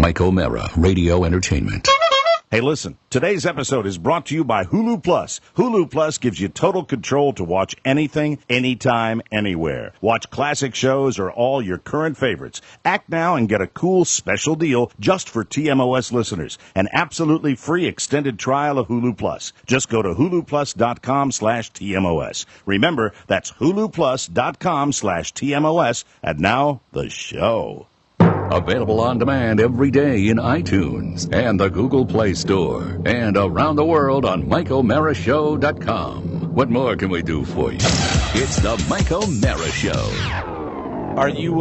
Mike O'Mara, Radio Entertainment. Hey, listen, today's episode is brought to you by Hulu Plus. Hulu Plus gives you total control to watch anything, anytime, anywhere. Watch classic shows or all your current favorites. Act now and get a cool special deal just for TMOS listeners. An absolutely free extended trial of Hulu Plus. Just go to huluplus.com/TMOS. Remember, that's huluplus.com/TMOS. And now, the show. Available on demand every day in iTunes and the Google Play Store. And around the world on MikeO'MaraShow.com. What more can we do for you? It's the Mike O'Mara Show. Are you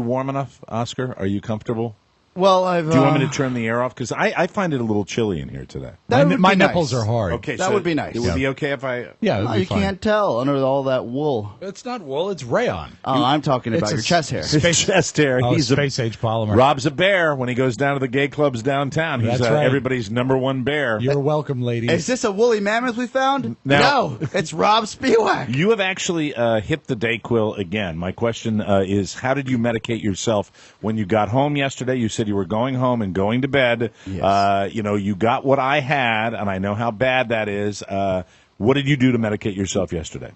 warm enough, Oscar? Are you comfortable? Well, do you want me to turn the air off? Because I find it a little chilly in here today. My nipples are hard. Okay, that would be nice. It would be okay if I... Yeah, it would be you fine. can't tell under all that wool. It's not wool, it's rayon. Oh, I'm talking about your chest hair. His chest hair. Oh, He's space-age polymer. Rob's a bear when he goes down to the gay clubs downtown. He's That's right. everybody's number one bear. You're welcome, ladies. Is this a woolly mammoth we found? Now- No, it's Rob Spiewak. You have actually hit the Dayquil again. My question is, how did you medicate yourself when you got home yesterday? You said you were going home and going to bed. Yes. You got what I had, and I know how bad that is. What did you do to medicate yourself yesterday?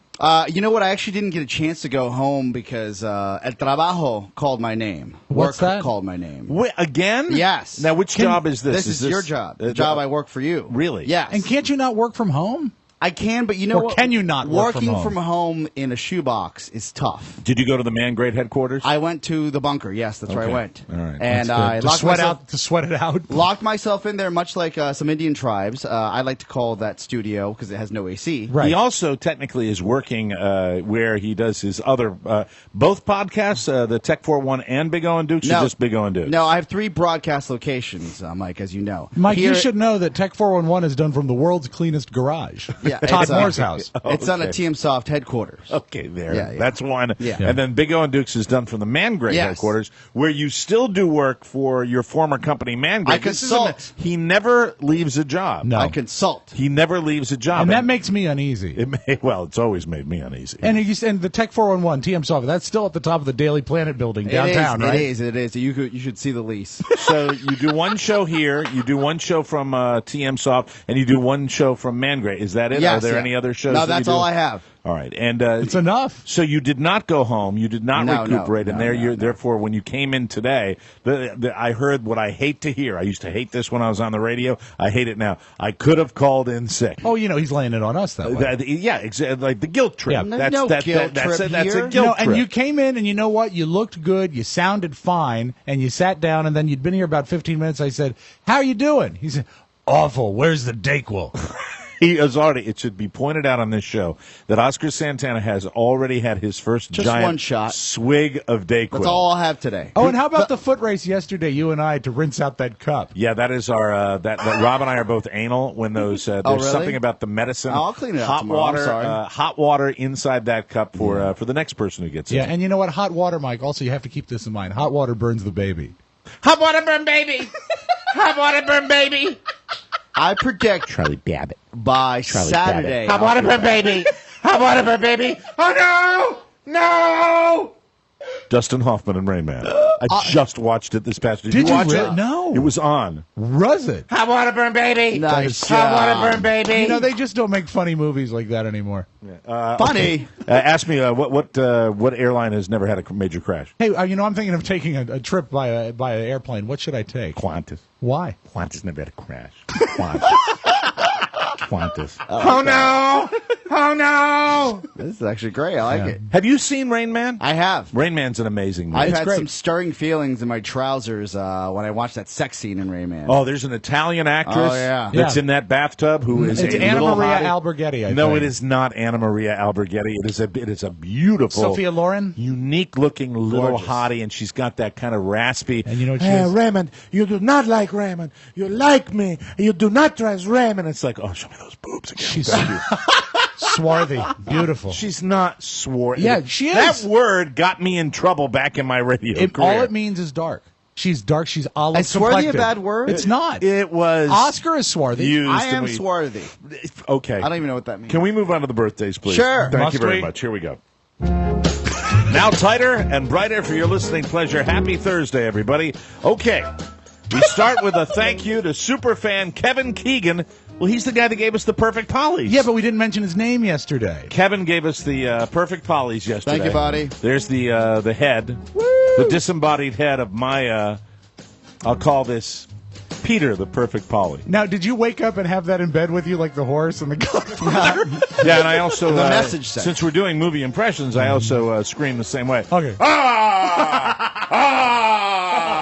You know what? I actually didn't get a chance to go home because El Trabajo called my name. What's Work that? called my name. Wait, again? Yes. Now, which job is this? This is your job. The job I work for you. Really? Yes. And can't you not work from home? I can, but you know Or what? can you not work from Working home? from home in a shoebox is tough. Did you go to the Man Grade headquarters? I went to the bunker. Yes, that's where I Okay. went. All right. And I to locked sweat myself, it out. locked myself in there, much like some Indian tribes. I like to call that studio because it has no AC. Right. He also technically is working where he does his other both podcasts, the Tech 401 and Big O and Dukes, or just Big O and Dukes? No, I have 3 broadcast locations, Mike, as you know. Mike, Here- you should know that Tech 411 is done from the world's cleanest garage. Yeah, Todd it's, Moore's house. It's on a TM Soft headquarters. Okay, there. Yeah, yeah. That's one. Yeah. And then Big O and Dukes is done from the Man Grade Yes. headquarters, where you still do work for your former company, Man Grade. I consult. He never leaves a job. No. I consult. He never leaves a job. And that makes me uneasy. It's always made me uneasy. And the Tech 411 TM Software, that's still at the top of the Daily Planet building downtown, right? It is. You should see the lease. So you do one show here, you do one show from TM Soft, and you do one show from Man Grade. Is that it? Yes, Are there yeah. any other shows? No, that you that's do? all I have. All right, and It's enough. So you did not go home. You did not No, recuperate, and no, no. therefore, when you came in today, I heard what I hate to hear. I used to hate this when I was on the radio. I hate it now. I could have called in sick. Oh, he's laying it on us that way. Like the guilt trip. Yeah. That's No that's guilt that's trip a here. guilt trip. And you came in, and you know what? You looked good. You sounded fine, and you sat down, and then you'd been here about 15 minutes. I said, "How are you doing?" He said, "Awful. Where's the Dayquil?" He has already. It should be pointed out on this show that Oscar Santana has already had his first Just giant one shot. swig of Dayquil. That's all I'll have today. Oh, and how about the foot race yesterday? You and I to rinse out that cup. Yeah, that is our. That Rob and I are both anal when those. There's really? something about the medicine. I'll clean it up hot tomorrow. I'm water. sorry. Hot water inside that cup for the next person who gets Yeah, it. and you know what? Hot water, Mike. Also, you have to keep this in mind. Hot water burns the baby. Hot water burn baby. Hot water burn baby. I predict Charlie Babbitt. by Saturday. Hot water burn baby. Hot water burn baby. Oh no! No! Dustin Hoffman and Rain Man. I just watched it this past week. Did you watch really? it? No. It was on. Was it? Hot water burn baby. Nice Hot water job. burn baby. You know, they just don't make funny movies like that anymore. Funny. Ask me what airline has never had a major crash? Hey, I'm thinking of taking a trip by an airplane. What should I take? Qantas. Why? Qantas never had a crash. Qantas. Qantas. Oh no! Oh no! This is actually great. I like it. Have you seen Rain Man? I have. Rain Man's an amazing movie. I've It's had great. some stirring feelings in my trousers when I watched that sex scene in Rayman. Oh, there's an Italian actress Oh, yeah. that's Yeah. in that bathtub who is It's a Anna little Maria hottie. Alberghetti, I No, think. it is not Anna Maria Alberghetti. It is a beautiful Sophia Loren? unique-looking little Gorgeous. hottie, and she's got that kind of raspy. And you know what she is? Raymond, you do not like Raymond. You like me. You do not trust Raymond. It's like, oh, show me those boobs again. She's swarthy, beautiful. She's not swarthy. Yeah, she is. That word got me in trouble back in my radio career. All it means is dark. She's dark. She's olive Is swarthy complected. a bad word? It's not. It was Oscar is swarthy. used. I am and we- swarthy. Okay. I don't even know what that means. Can we move on to the birthdays, please? Sure. Thank Must you very we? much. Here we go. Now tighter and brighter for your listening pleasure. Happy Thursday, everybody. Okay. We start with a thank you to superfan Kevin Keegan. Well, he's the guy that gave us the perfect polys. Yeah, but we didn't mention his name yesterday. Kevin gave us the perfect polys yesterday. Thank you, buddy. There's the head, the disembodied head of my, I'll call this Peter, the perfect poly. Now, did you wake up and have that in bed with you like the horse and the Godfather? Yeah, and I also, The message section. since we're doing movie impressions, I also scream the same way. Okay. Ah! Ah!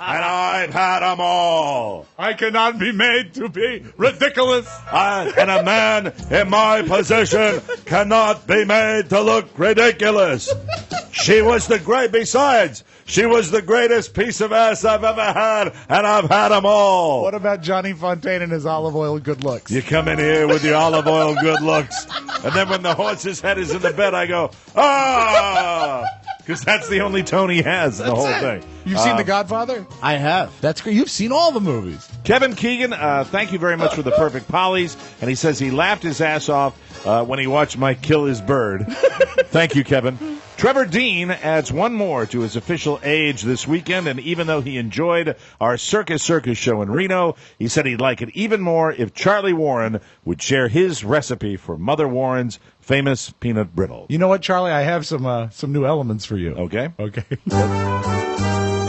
And I've had them all. I cannot be made to be ridiculous. And a man in my position cannot be made to look ridiculous. She was besides, she was the greatest piece of ass I've ever had, and I've had them all. What about Johnny Fontaine and his olive oil good looks? You come in here with your olive oil good looks, and then when the horse's head is in the bed, I go, ah! Because that's the only tone he has in the whole thing. You've seen The Godfather? I have. That's great. You've seen all the movies. Kevin Keegan, thank you very much for the perfect polys. And he says he laughed his ass off when he watched Mike kill his bird. Thank you, Kevin. Trevor Dean adds one more to his official age this weekend, and even though he enjoyed our Circus show in Reno, he said he'd like it even more if Charlie Warren would share his recipe for Mother Warren's famous peanut brittle. You know what, Charlie? I have some new elements for you. Okay? Okay.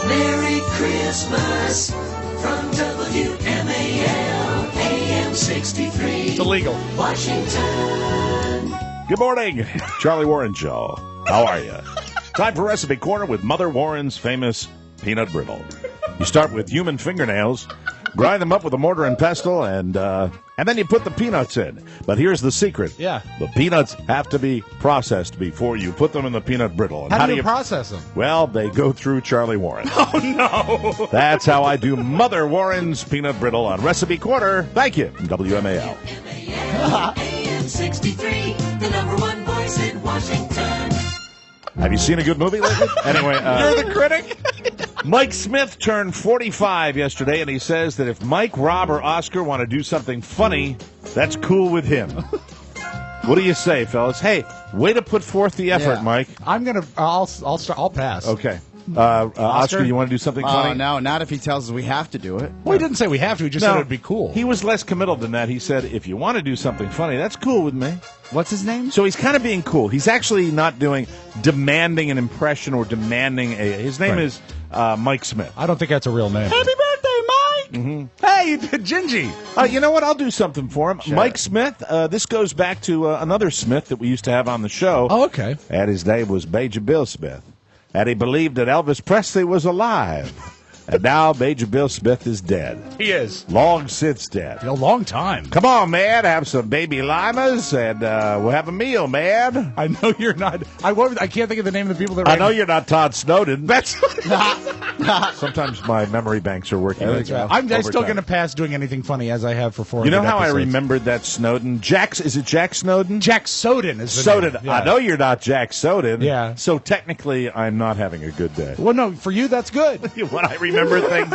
Merry Christmas from WMAL AM 63. It's illegal. Washington. Good morning, Charlie Warren Show. How are you? Time for Recipe Corner with Mother Warren's famous peanut brittle. You start with human fingernails, grind them up with a mortar and pestle, and then you put the peanuts in. But here's the secret. Yeah. The peanuts have to be processed before you put them in the peanut brittle. And How do you process them? Well, they go through Charlie Warren. Oh, no. That's how I do Mother Warren's peanut brittle on Recipe Corner. Thank you, WMAL. AM 63, the number one voice in Washington. Have you seen a good movie lately? Anyway, You're the critic? Mike Smith turned 45 yesterday, and he says that if Mike, Rob, or Oscar want to do something funny, that's cool with him. What do you say, fellas? Hey, way to put forth the effort, Yeah. Mike. I'll pass. Okay. Oscar, you want to do something funny? No, not if he tells us we have to do it. Well, he didn't say we have to. He just said it would be cool. He was less committal than that. He said, if you want to do something funny, that's cool with me. What's his name? So he's kind of being cool. He's actually not demanding an impression or demanding his name Right. is Mike Smith. I don't think that's a real name. Happy birthday, Mike! Mm-hmm. Hey, Gingy. You know what? I'll do something for him. Sure. Mike Smith, this goes back to another Smith that we used to have on the show. Oh, okay. And his name was Major Bill Smith. And he believed that Elvis Presley was alive. And now Major Bill Smith is dead. He is. Long since dead. A long time. Come on, man. Have some baby limas, and we'll have a meal, man. I know you're not. I can't think of the name of the people that. I know you're not Todd Snowden. That's. Sometimes my memory banks are working. That's right. I'm still overtime. going to pass doing anything funny as I have for 400 You know how episodes. I remembered that Snowden? Is it Jack Snowden? Jack Soden is the Soden. name. Yeah. I know you're not Jack Soden. Yeah. So technically, I'm not having a good day. Well, no, for you that's good. When I remember things,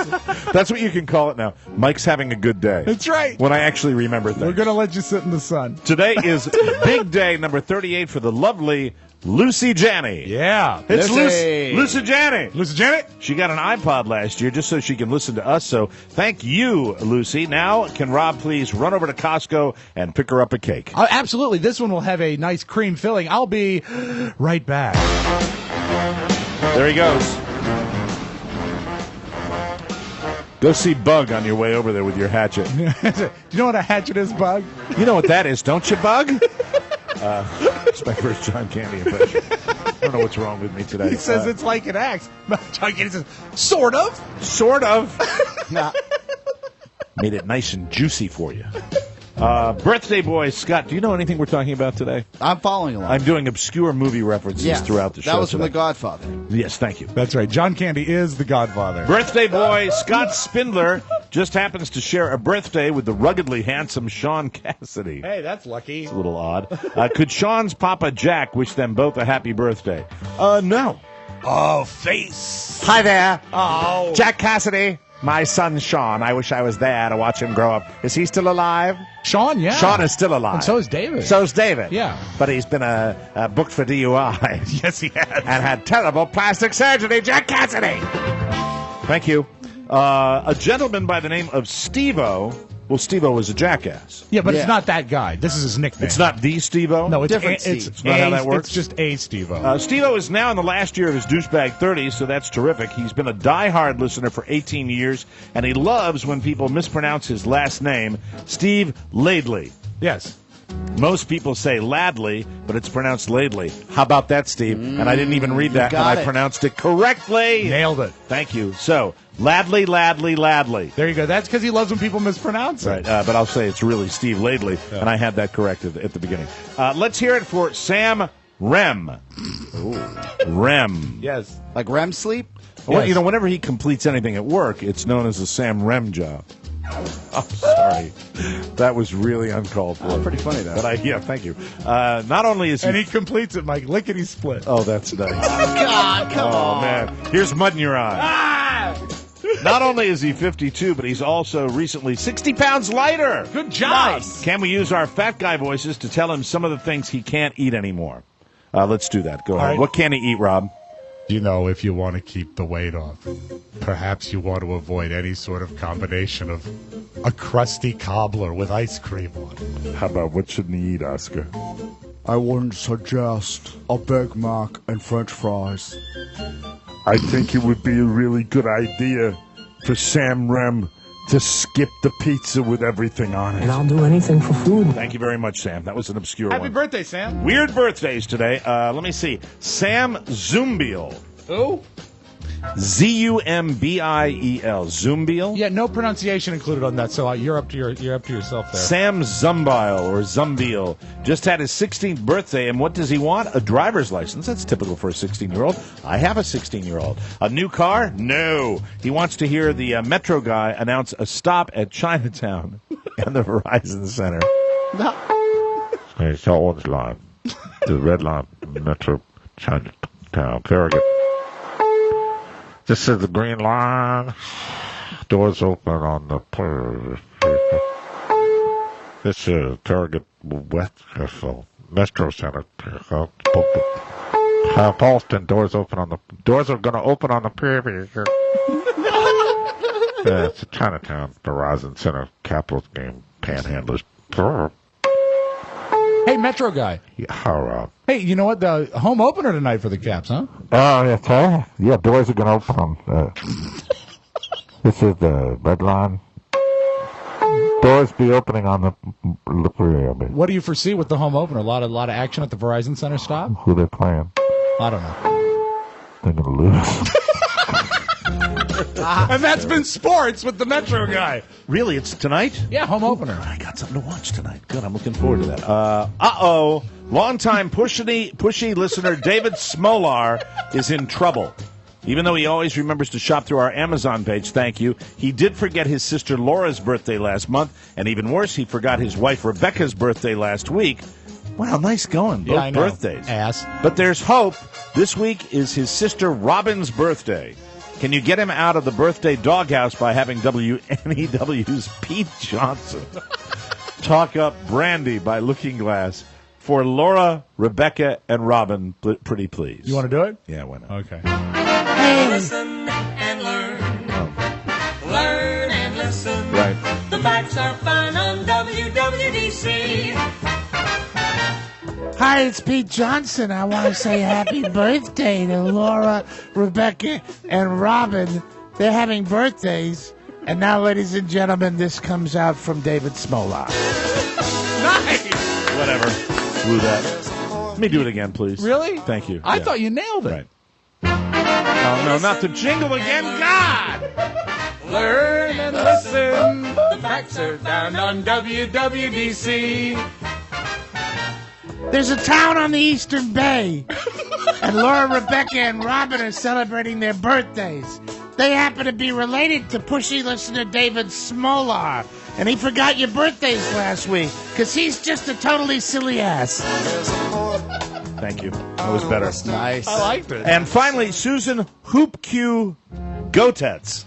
that's what you can call it now. Mike's having a good day. That's right. When I actually remember things. We're going to let you sit in the sun. Today is big day number 38 for the lovely Lucy Janney. Yeah. It's Lucy. Lucy Janney. Lucy Janet? She got an iPod last year just so she can listen to us. So thank you, Lucy. Now, can Rob please run over to Costco and pick her up a cake? Absolutely. This one will have a nice cream filling. I'll be right back. There he goes. Go see Bug on your way over there with your hatchet. Do you know what a hatchet is, Bug? You know what that is, don't you, Bug? It's my first John Candy impression. I don't know what's wrong with me today. He says it's like an axe. John Candy says, sort of. Sort of. Made it nice and juicy for you. Birthday boy, Scott, do you know anything we're talking about today? I'm following along. I'm doing obscure movie references throughout the show. That was from today. The Godfather. Yes, thank you. That's right. John Candy is the Godfather. Birthday boy Scott Spindler just happens to share a birthday with the ruggedly handsome Sean Cassidy. Hey, that's lucky. A little odd. Could Sean's Papa Jack wish them both a happy birthday? No. Oh, face. Hi there. Oh. Jack Cassidy. My son Sean. I wish I was there to watch him grow up. Is he still alive? Sean, yeah. Sean is still alive. And so is David. So's David. Yeah. But he's been booked for DUI. Yes, he has. And had terrible plastic surgery. Jack Cassidy. Thank you. A gentleman by the name of Steve-O. Well, Steve-O is a jackass. Yeah, but Yeah. it's not that guy. This is his nickname. It's not the Steve-O? No, it's Different it's, Steve. It's not how that works? It's just a Steve-O. Steve-O is now in the last year of his douchebag 30s, so that's terrific. He's been a diehard listener for 18 years, and he loves when people mispronounce his last name, Steve Laidley. Yes. Most people say Ladley, but it's pronounced Laidley. How about that, Steve? And I didn't even read that, and got I it. pronounced it correctly. Nailed it. Thank you. So, Ladley. There you go. That's because he loves when people mispronounce it. Right, but I'll say it's really Steve Laidley, and I had that corrected at the beginning. Let's hear it for Sam Rem. Rem. Yes. Like REM sleep? Well, Yes. you know, whenever he completes anything at work, it's known as a Sam Rem job. I'm sorry. That was really uncalled for. Pretty funny, though. But yeah, thank you. Not only is And he... he completes it, Mike. Lickety split. Oh, that's nice. God, come Oh, on. man. Here's mud in your eye. Ah! Not only is he 52, but he's also recently 60 pounds lighter. Good job. Nice. Can we use our fat guy voices to tell him some of the things he can't eat anymore? Let's do that. Go ahead. right. What can he eat, Rob? You know, if you want to keep the weight off, perhaps you want to avoid any sort of combination of a crusty cobbler with ice cream on it. How about what shouldn't he eat, Oscar? I wouldn't suggest a Big Mac and French fries. I think it would be a really good idea for Sam Rem to skip the pizza with everything on it. And I'll do anything for food. Thank you very much, Sam. That was an obscure Happy one. birthday, Sam. Weird birthdays today. Let me see. Sam Zumbiel. Who? Zumbiel. Zumbiel? Yeah, no pronunciation included on that, so you're up to yourself there. Sam Zumbiel or Zumbiel just had his 16th birthday, and what does he want? A driver's license. That's typical for a 16-year-old. I have a 16-year-old. A new car? No. He wants to hear the Metro guy announce a stop at Chinatown and the Verizon Center. It's the orange line, the red line, Metro Chinatown, Farragut. This is the green line. Doors open on the this is Farragut West Metro Center. Boston. Doors are going to open on the preview. It's a Chinatown Verizon Center Capitals game. Panhandlers. Hey, Metro guy. Yeah, Hey, you know what? The home opener tonight for the Caps, huh? okay. Yeah, doors are going to open on. This is the red line. Doors be opening on the preview. What do you foresee with the home opener? A lot of action at the Verizon Center stop? Who they're playing? I don't know. They're going to lose. And that's been sports with the Metro guy. Really? It's tonight? Yeah, home opener. I got something to watch tonight. Good. I'm looking forward to that. Longtime pushy listener David Smolar is in trouble. Even though he always remembers to shop through our Amazon page, thank you, he did forget his sister Laura's birthday last month, and even worse, he forgot his wife Rebecca's birthday last week. Wow, nice going. Both Yeah, I know. birthdays. Ass. But there's hope. This week is his sister Robin's birthday. Can you get him out of the birthday doghouse by having WNEW's Pete Johnson talk up Brandy by Looking Glass for Laura, Rebecca, and Robin, pretty please? You want to do it? Yeah, why not? Okay. Listen and learn. Learn and listen. Right. The facts are found on WWDC. Hi, it's Pete Johnson. I want to say happy birthday to Laura, Rebecca, and Robin. They're having birthdays. And now, ladies and gentlemen, this comes out from David Smolar. Nice! Whatever. Blew that. Let me do it again, please. Really? Thank you. I Yeah. thought you nailed it. Right. Oh, no, not the jingle again. God! Learn and listen. The facts are down on WWDC. There's a town on the Eastern Bay, and Laura, Rebecca, and Robin are celebrating their birthdays. They happen to be related to pushy listener David Smolar, and he forgot your birthdays last week, because he's just a totally silly ass. Thank you. That was better. Nice. I liked it. And finally, Susan Hoopq Gotetz.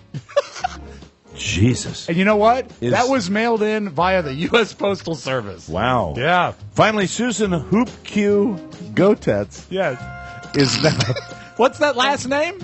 Jesus. And you know what? Is- That was mailed in via the U.S. Postal Service. Wow. Yeah. Finally, Susan Hoopq Gotetz Yes. is now What's that last name?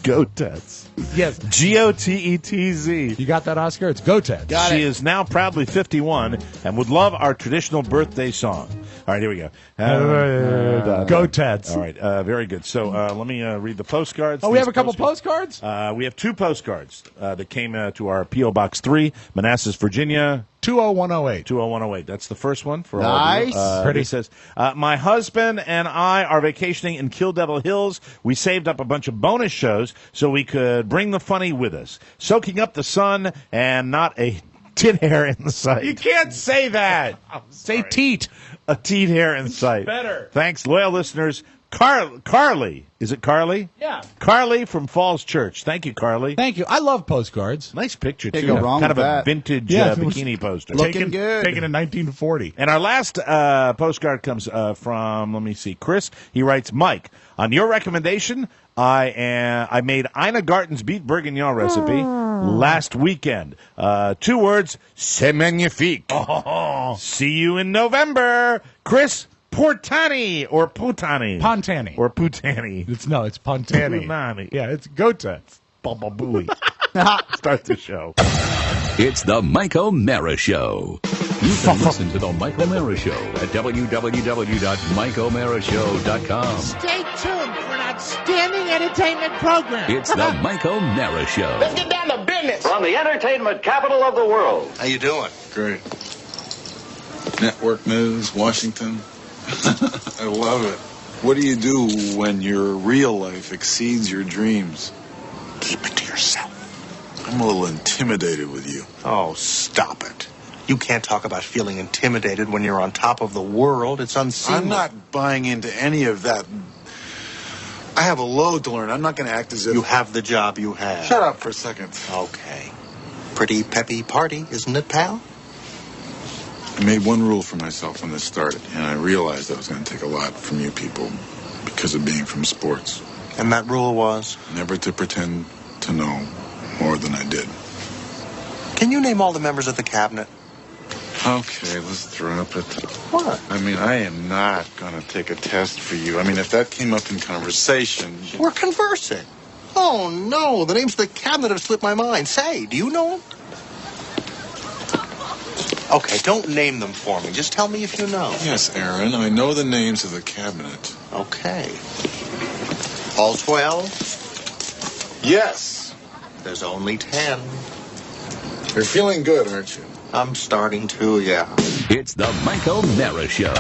Gotetz. Yes. Gotetz. You got that, Oscar? It's Gotetz. She is now proudly 51 and would love our traditional birthday song. All right, here we go. Gotetz. All right, very good. So let me read the postcards. Oh, we have a couple postcards? We have 2 postcards that came to our P.O. Box 3, Manassas, Virginia. 20108. 20108. That's the first one for Nice. all of you. Pretty. It says, my husband and I are vacationing in Kill Devil Hills. We saved up a bunch of bonus shows so we could bring the funny with us. Soaking up the sun and not a tit hair in the sight. You can't say that. Say teat. A teat hair in sight. better. Thanks, loyal listeners. Carly. Is it Carly? Yeah. Carly from Falls Church. Thank you, Carly. Thank you. I love postcards. Nice picture, Can't too. go wrong kind with of a that. vintage Yeah, bikini poster. Looking good. Taken in 1940. And our last postcard comes from, let me see, Chris. He writes, Mike, on your recommendation, I made Ina Garten's beet bourguignon recipe last weekend. 2 words, c'est magnifique. See you in November. Chris Portani or Putani. Pontani. Or Putani. It's Pontani. Putani. Yeah, it's Gotetz. Baba Booey. Start the show. It's the Mike O'Mara Show. You can listen to the Mike O'Mara Show at www.mikeomarashow.com. Stay tuned for an outstanding entertainment program. It's the Mike O'Mara Show. Get down to business. From the entertainment capital of the world. How you doing? Great. Network news, Washington. I love it. What do you do when your real life exceeds your dreams? Keep it to yourself. I'm a little intimidated with you. Oh, stop it. You can't talk about feeling intimidated when you're on top of the world. It's unseemly. I'm not buying into any of that. I have a load to learn. I'm not going to act as if... You have the job you have. Shut up for a second. Okay. Pretty peppy party, isn't it, pal? I made one rule for myself when this started, and I realized I was going to take a lot from you people because of being from sports. And that rule was? Never to pretend to know more than I did. Can you name all the members of the cabinet? Okay, let's drop it. What? I mean, I am not going to take a test for you. I mean, if that came up in conversation... We're conversing. Oh, no. The names of the cabinet have slipped my mind. Say, do you know them? Okay, don't name them for me. Just tell me if you know. Yes, Aaron, I know the names of the cabinet. Okay. All 12? Yes. There's only 10. You're feeling good, aren't you? I'm starting to, yeah. It's the Mike O'Mara Show.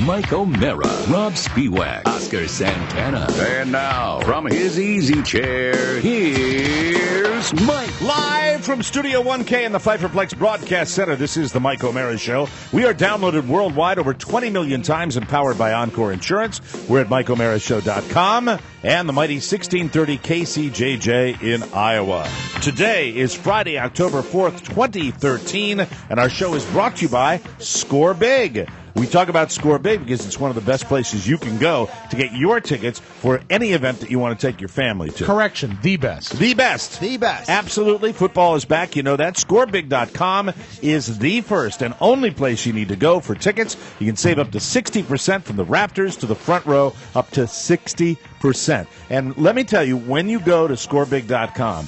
Mike O'Mara, Rob Spiewak, Oscar Santana. And now, from his easy chair, here's Mike. Live from Studio 1K in the Pfeifferplex Broadcast Center, this is the Mike O'Mara Show. We are downloaded worldwide over 20 million times and powered by Encore Insurance. We're at MikeO'MaraShow.com and the mighty 1630 KCJJ in Iowa. Today is Friday, October 4th, 2013, and our show is brought to you by Score Big. We talk about Score Big because it's one of the best places you can go to get your tickets for any event that you want to take your family to. Correction, the best. The best. The best. Absolutely. Football is back. You know that. ScoreBig.com is the first and only place you need to go for tickets. You can save up to 60% from the Raptors to the front row, up to 60%. And let me tell you, when you go to ScoreBig.com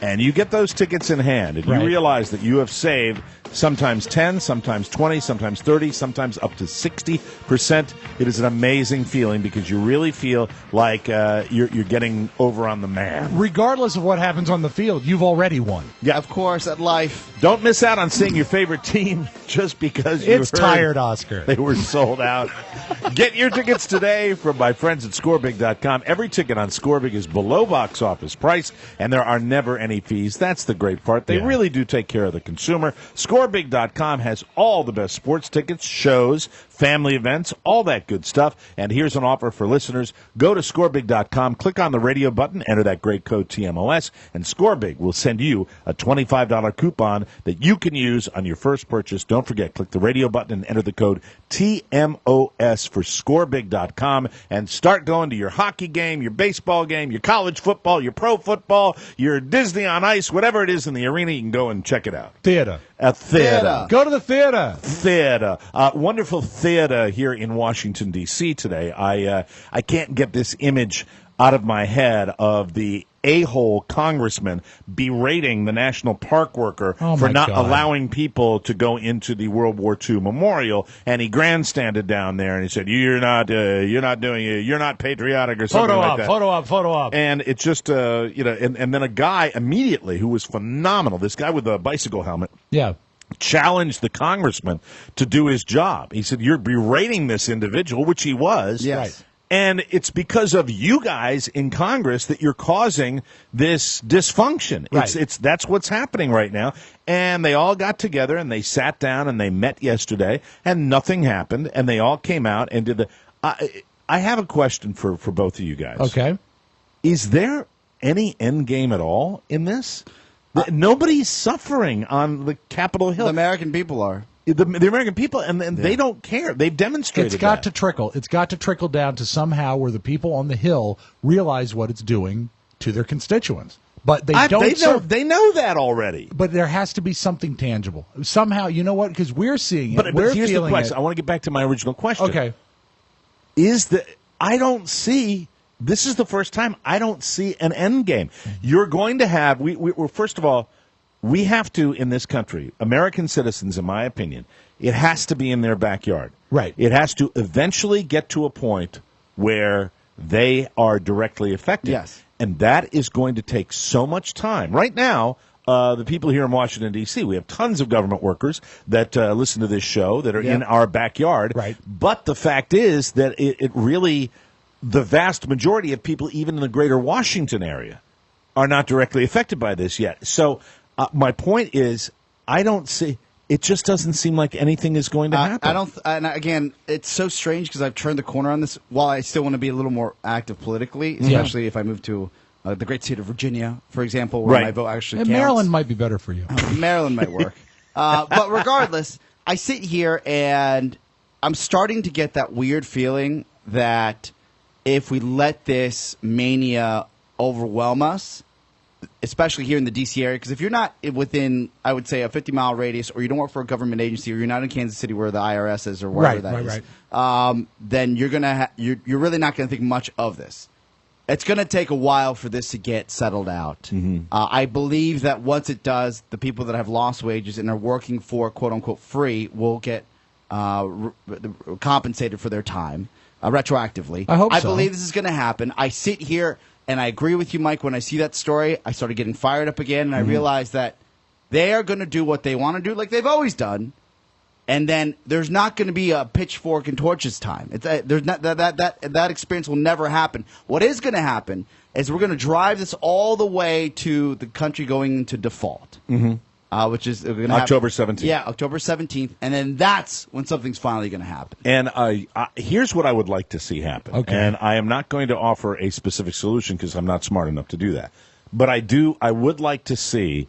and you get those tickets in hand and you Right. realize that you have saved sometimes 10, sometimes 20, sometimes 30, sometimes up to 60%. It is an amazing feeling because you really feel like you're getting over on the man. Regardless of what happens on the field, you've already won. Yeah. Of course, at life. Don't miss out on seeing your favorite team just because you It's heard tired, Oscar. they were sold out. Get your tickets today from my friends at ScoreBig.com. Every ticket on ScoreBig is below box office price, and there are never any fees. That's the great part. They Yeah. really do take care of the consumer. ScoreBig.com has all the best sports tickets, shows, family events, all that good stuff. And here's an offer for listeners. Go to ScoreBig.com, click on the radio button, enter that great code TMOS, and ScoreBig will send you a $25 coupon that you can use on your first purchase. Don't forget, click the radio button and enter the code TMOS for ScoreBig.com and start going to your hockey game, your baseball game, your college football, your pro football, your Disney on Ice, whatever it is in the arena, you can go and check it out. Theater. A theater. Go to the theater. Theater. Wonderful theater here in Washington, D.C. today. I can't get this image out of my head of the a-hole congressman berating the national park worker for not allowing people to go into the World War II memorial, and he grandstanded down there and he said, "You're not patriotic," or something like that. Photo op. And it's just and then a guy immediately who was phenomenal, this guy with a bicycle helmet, challenged the congressman to do his job. He said, "You're berating this individual," which he was. Yes. Right. And it's because of you guys in Congress that you're causing this dysfunction. Right. That's what's happening right now. And they all got together and they sat down and they met yesterday and nothing happened. And they all came out and did the. I have a question for both of you guys. Okay. Is there any end game at all in this? Nobody's suffering on the Capitol Hill. The American people are. The American people, and they don't care. They've demonstrated It's got that. to trickle. It's got to trickle down to somehow where the people on the Hill realize what it's doing to their constituents. But they don't. They know that already. But there has to be something tangible. Somehow, you know what? Because we're seeing it. But we're here's the feeling question. it. I want to get back to my original question. Okay. I don't see. This is the first time I don't see an end game. You're going to have. We're first of all. We have to, in this country, American citizens, in my opinion, it has to be in their backyard. Right. It has to eventually get to a point where they are directly affected. Yes. And that is going to take so much time. Right now, the people here in Washington, D.C., we have tons of government workers that listen to this show that are in our backyard. Right. But the fact is that it really, the vast majority of people, even in the greater Washington area, are not directly affected by this yet. So my point is, I don't see. It just doesn't seem like anything is going to happen. I don't. And again, it's so strange because I've turned the corner on this. While I still want to be a little more active politically, especially if I move to the great state of Virginia, for example, where my vote actually And counts. Maryland might be better for you. Maryland might work. But regardless, I sit here and I'm starting to get that weird feeling that if we let this mania overwhelm us, especially here in the D.C. area, because if you're not within, I would say, a 50-mile radius, or you don't work for a government agency, or you're not in Kansas City where the IRS is, or wherever that is, then you're gonna you're really not going to think much of this. It's going to take a while for this to get settled out. Mm-hmm. I believe that once it does, the people that have lost wages and are working for quote-unquote free will get compensated for their time retroactively. I hope so. I believe this is going to happen. I sit here and I agree with you, Mike. When I see that story, I started getting fired up again, and I realized that they are going to do what they want to do, like they've always done. And then there's not going to be a pitchfork and torches time. There's not that experience will never happen. What is going to happen is we're going to drive this all the way to the country going into default, which is going to October 17th. Yeah, October 17th, and then that's when something's finally going to happen. And here's what I would like to see happen. Okay. And I am not going to offer a specific solution because I'm not smart enough to do that. But I would like to see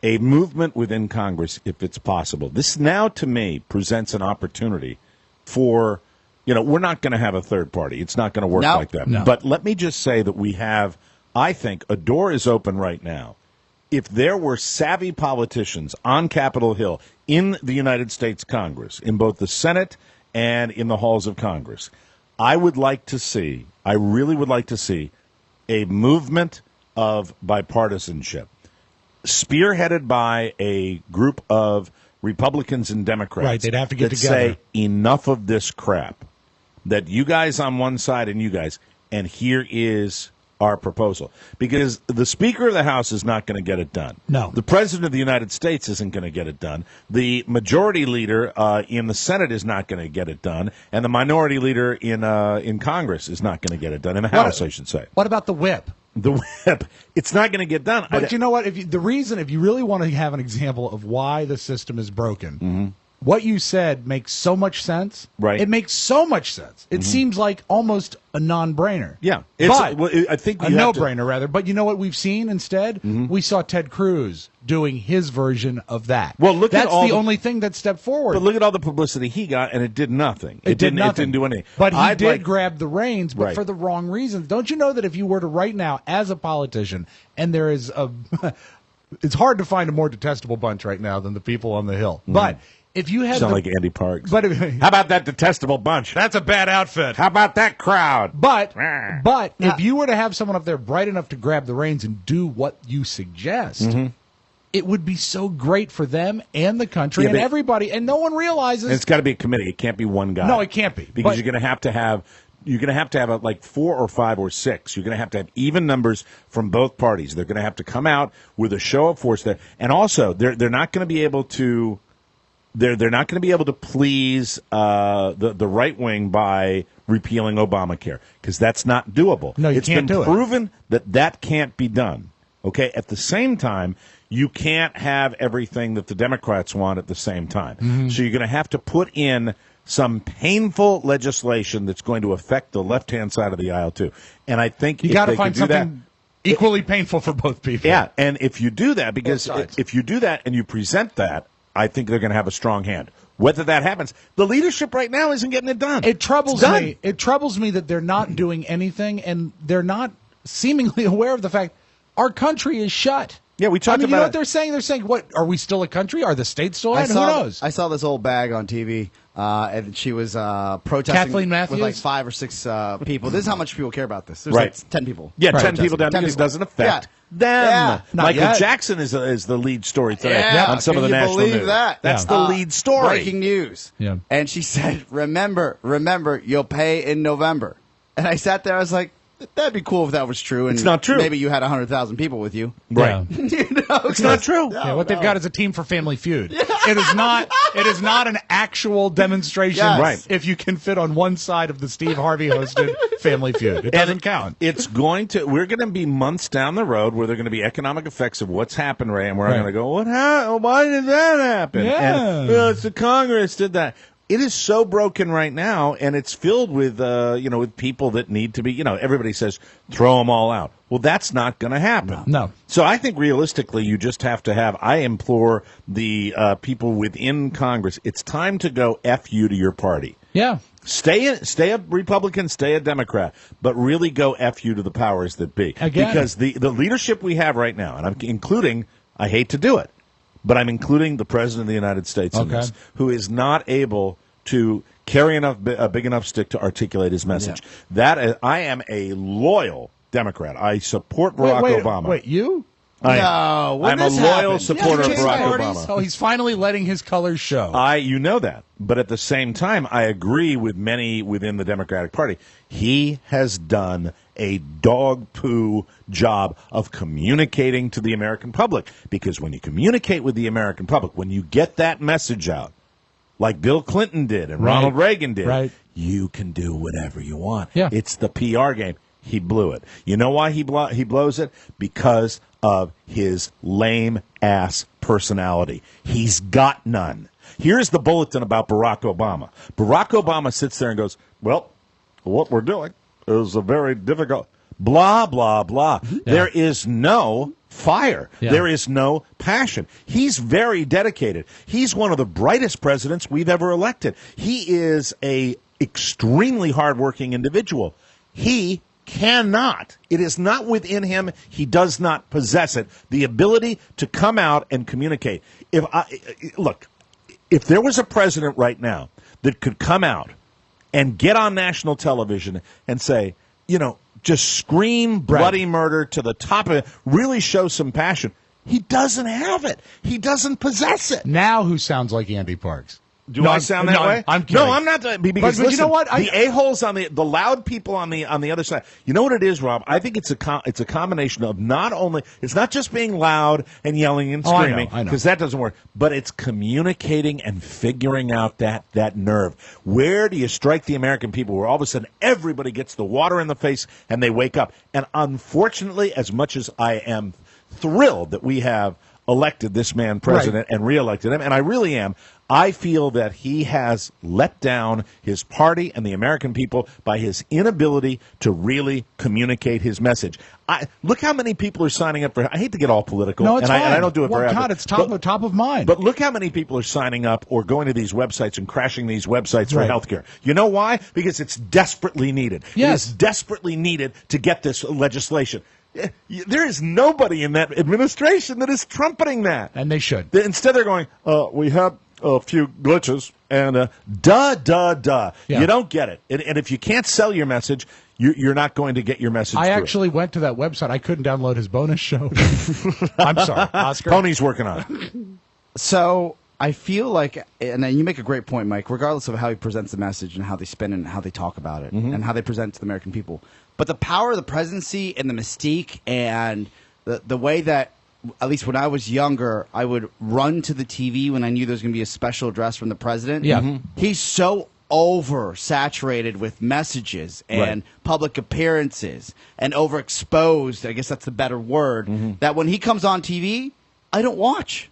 a movement within Congress, if it's possible. This now, to me, presents an opportunity for, we're not going to have a third party. It's not going to work like that. No. But let me just say that we have, I think, a door is open right now. If there were savvy politicians on Capitol Hill in the United States Congress, in both the Senate and in the halls of Congress, I really would like to see a movement of bipartisanship, spearheaded by a group of Republicans and Democrats. Right, they'd have to get that together. Say enough of this crap. That you guys on one side and you guys, and here is our proposal. Because the Speaker of the House is not going to get it done. No. The President of the United States isn't going to get it done. The Majority Leader in the Senate is not going to get it done. And the Minority Leader in Congress is not going to get it done. In the House, I should say. What about the whip? The whip. It's not going to get done. But you know what? If you really want to have an example of why the system is broken, what you said makes so much sense. Right. It makes so much sense. It seems like almost a non-brainer. Yeah. I think a no-brainer, rather. But you know what we've seen instead? We saw Ted Cruz doing his version of that. Well, that's the only thing that stepped forward. But look at all the publicity he got, and it did nothing. It didn't do anything. But he did grab the reins, but Right. for the wrong reasons. Don't you know that if you were to right now, as a politician, and there is a... it's hard to find a more detestable bunch right now than the people on the Hill. But if you had Sound like Andy Parks. but How about that detestable bunch? that's a bad outfit. How about that crowd? But if you were to have someone up there bright enough to grab the reins and do what you suggest, it would be so great for them and the country and everybody. And no one realizes. And it's got to be a committee. It can't be one guy. No, it can't be. Because But- you're going to have to have. You're going to have like 4 or 5 or 6. You're going to have even numbers from both parties. They're going to have to come out with a show of force there, and also they're not going to be able to. They're not going to be able to please the right wing by repealing Obamacare because that's not doable. No, you can't do it. It's been proven that can't be done. Okay, at the same time, you can't have everything that the Democrats want at the same time. So you're going to have to put in some painful legislation that's going to affect the left-hand side of the aisle too. And I think You got to find something equally painful for both people. Yeah, and if you do that, because if you do that and you present that, I think they're going to have a strong hand. Whether that happens, the leadership right now isn't getting it done. It troubles me. It troubles me that they're not doing anything, and they're not seemingly aware of the fact our country is shut. Yeah, we talked you about know it. what they're saying? They're saying, "What are we still a country? Are the states still? I Who saw, knows?" I saw this old bag on TV, and she was protesting Kathleen Matthews? with like 5 or 6 people. This is how much people care about this. There's Right. like 10 people. Yeah, Right. 10 people down 10 because it people. doesn't affect them. Yeah. Not Michael yet. Jackson is the lead story today Yeah. on some of the Can you national believe news. that? That's Yeah. the lead story. Breaking news. Yeah. And she said, remember, you'll pay in November. And I sat there, I was like, that'd be cool if that was true. And It's not true. Maybe you had 100,000 people with you. Right. Yeah. It's not true. Yeah, what they've got is a team for Family Feud. It is not. It is not an actual demonstration. Yes. Right. If you can fit on one side of the Steve Harvey hosted Family Feud, it doesn't count. It's going to. We're going to be months down the road where there are going to be economic effects of what's happened, Ray, and we're Right. going to go, why did that happen? Yeah. And, it's the Congress did that. It is so broken right now, and it's filled with, with people that need to be, everybody says, throw them all out. Well, that's not going to happen. No. So I think realistically, you just have to I implore the people within Congress, it's time to go F you to your party. Yeah. Stay a Republican, stay a Democrat, but really go F you to the powers that be. Again. Because the leadership we have right now, and I'm including, I hate to do it, but I'm including the President of the United States in Okay. this, who is not able to carry a big enough stick to articulate his message. I am a loyal Democrat. I support Barack Obama. Wait, you? No, when I'm a this loyal happened. supporter of Yeah, Barack parties. Obama. Oh, he's finally letting his colors show. You know that. But at the same time, I agree with many within the Democratic Party. He has done a dog poo job of communicating to the American public. Because when you communicate with the American public, when you get that message out, like Bill Clinton did and Right. Ronald Reagan did, Right. you can do whatever you want. Yeah. It's the PR game. He blew it. You know why he blows it? Because of his lame-ass personality. He's got none. Here's the bulletin about Barack Obama. Barack Obama sits there and goes, well, what we're doing is a very difficult, blah, blah, blah. Yeah. There is no fire. Yeah. There is no passion. He's very dedicated. He's one of the brightest presidents we've ever elected. He is a extremely hardworking individual. He cannot. It is not within him. He does not possess it. The ability to come out and communicate. If there was a president right now that could come out and get on national television and say, just scream bloody murder to the top of it, really show some passion. He doesn't have it. He doesn't possess it. Now who sounds like Andy Parks? Do I sound that way? I'm kidding. No, I'm not. Because But you listen, know what? the a-holes on the loud people on the other side. You know what it is, Rob? I think it's a combination of it's not just being loud and yelling and screaming, I know. because that doesn't work. But it's communicating and figuring out that nerve. Where do you strike the American people? Where all of a sudden everybody gets the water in the face and they wake up. And unfortunately, as much as I am thrilled that we have elected this man president and reelected him, and I really am, I feel that he has let down his party and the American people by his inability to really communicate his message. Look how many people are signing up for. I hate to get all political, No, it's and fine. I don't do it Well, very often. God, it's top of mind. But look how many people are signing up or going to these websites and crashing these websites for Right. healthcare. You know why? Because it's desperately needed. Yes. It is desperately needed to get this legislation. There is nobody in that administration that is trumpeting that. And they should. Instead, they're going, we have a few glitches, and duh. Yeah. You don't get it. And if you can't sell your message, you're not going to get your message I through. actually went to that website. I couldn't download his bonus show. I'm sorry, Oscar. Pony's working on it. So I feel like, and you make a great point, Mike, regardless of how he presents the message and how they spin it and how they talk about it and how they present it to the American people. But the power of the presidency and the mystique and the way that, at least when I was younger, I would run to the TV when I knew there was going to be a special address from the president. Yeah. He's so oversaturated with messages and public appearances and overexposed, I guess that's the better word, that when he comes on TV, I don't watch.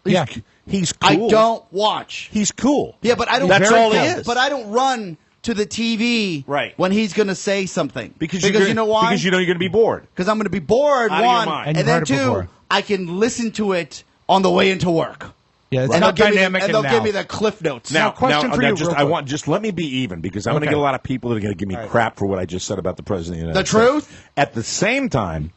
He's cool. I don't watch. He's cool. Yeah, but I don't. That's all he is. But I don't run to the TV when he's going to say something because you know why? Because you know you're going to be bored. Because I'm going to be bored. Out of your One, mind. and then two, I can listen to it on the way into work. Yeah, it's and not dynamic. And they'll give me the cliff notes. Now, question for you. Just let me be even because I'm going to get a lot of people that are going to give me crap for what I just said about the president of the United States. The truth. At the same time,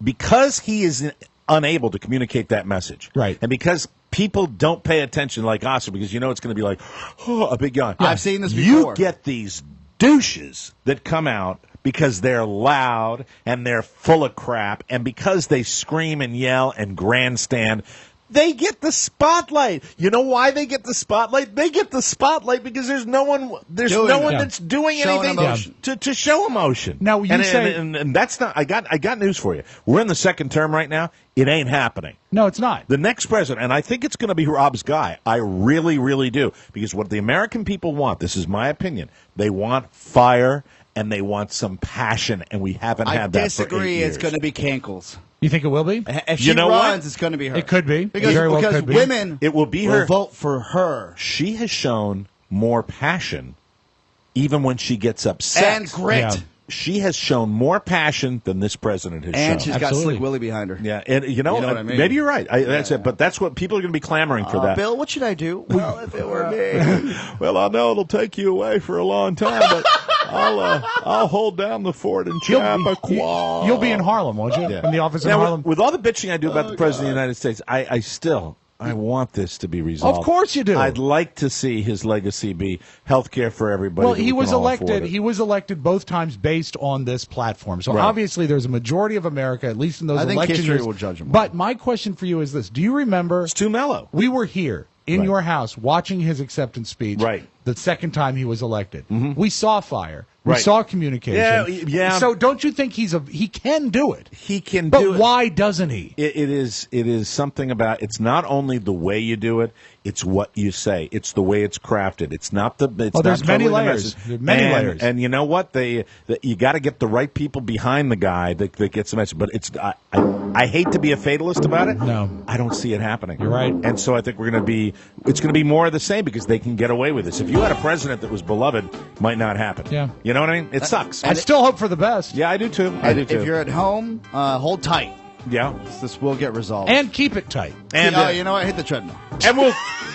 because he is unable to communicate that message, right, and because people don't pay attention like Oscar, because you know it's going to be like a big yawn. I've seen this before. You get these douches that come out because they're loud and they're full of crap, and because they scream and yell and grandstand, they get the spotlight. You know why they get the spotlight? They get the spotlight because there's no one that's doing anything to show emotion. Now you say, and that's not. I got news for you. We're in the second term right now. It ain't happening. No, it's not. The next president, and I think it's going to be Rob's guy. I really, really do. Because what the American people want, this is my opinion, they want fire and they want some passion, and we haven't had that for 8 years. I disagree. It's going to be Cankles. You think it will be? If she runs, it's going to be her. It could be. Because women will vote for her. She has shown more passion even when she gets upset. And grit. Yeah. She has shown more passion than this president has shown. And she's got Slick Willie behind her. Yeah, and you know what I mean? Maybe you're right. That's it. But that's what people are going to be clamoring for that. Bill, what should I do? Well, if it were me. Well, I know it'll take you away for a long time, but I'll hold down the fort in Chappaqua. You'll be in Harlem, won't you? Yeah. In the office in Harlem? With all the bitching I do about the president of the United States, I want this to be resolved. Of course you do. I'd like to see his legacy be health care for everybody. Well, he was elected. He was elected both times based on this platform. So obviously, there's a majority of America, at least in those election years. I think history will judge him. But my question for you is this: do you remember? It's too mellow. We were here in your house watching his acceptance speech. Right. The second time he was elected, we saw fire. We saw communication. Yeah. So don't you think he can do it? He can do it. But why doesn't he? It is something about, it's not only the way you do it, it's what you say. It's the way it's crafted. It's not the. It's there's not many totally layers. The Many layers. And you know what? You got to get the right people behind the guy that gets the message. But I hate to be a fatalist about it. No, I don't see it happening. You're right. And so I think it's going to be more of the same because they can get away with this. If you had a president that was beloved, it might not happen. Yeah. You know what I mean? It sucks. I still hope for the best. Yeah, I do too. If you're at home, hold tight. Yeah, this will get resolved. And keep it tight. And you know what? Hit the treadmill.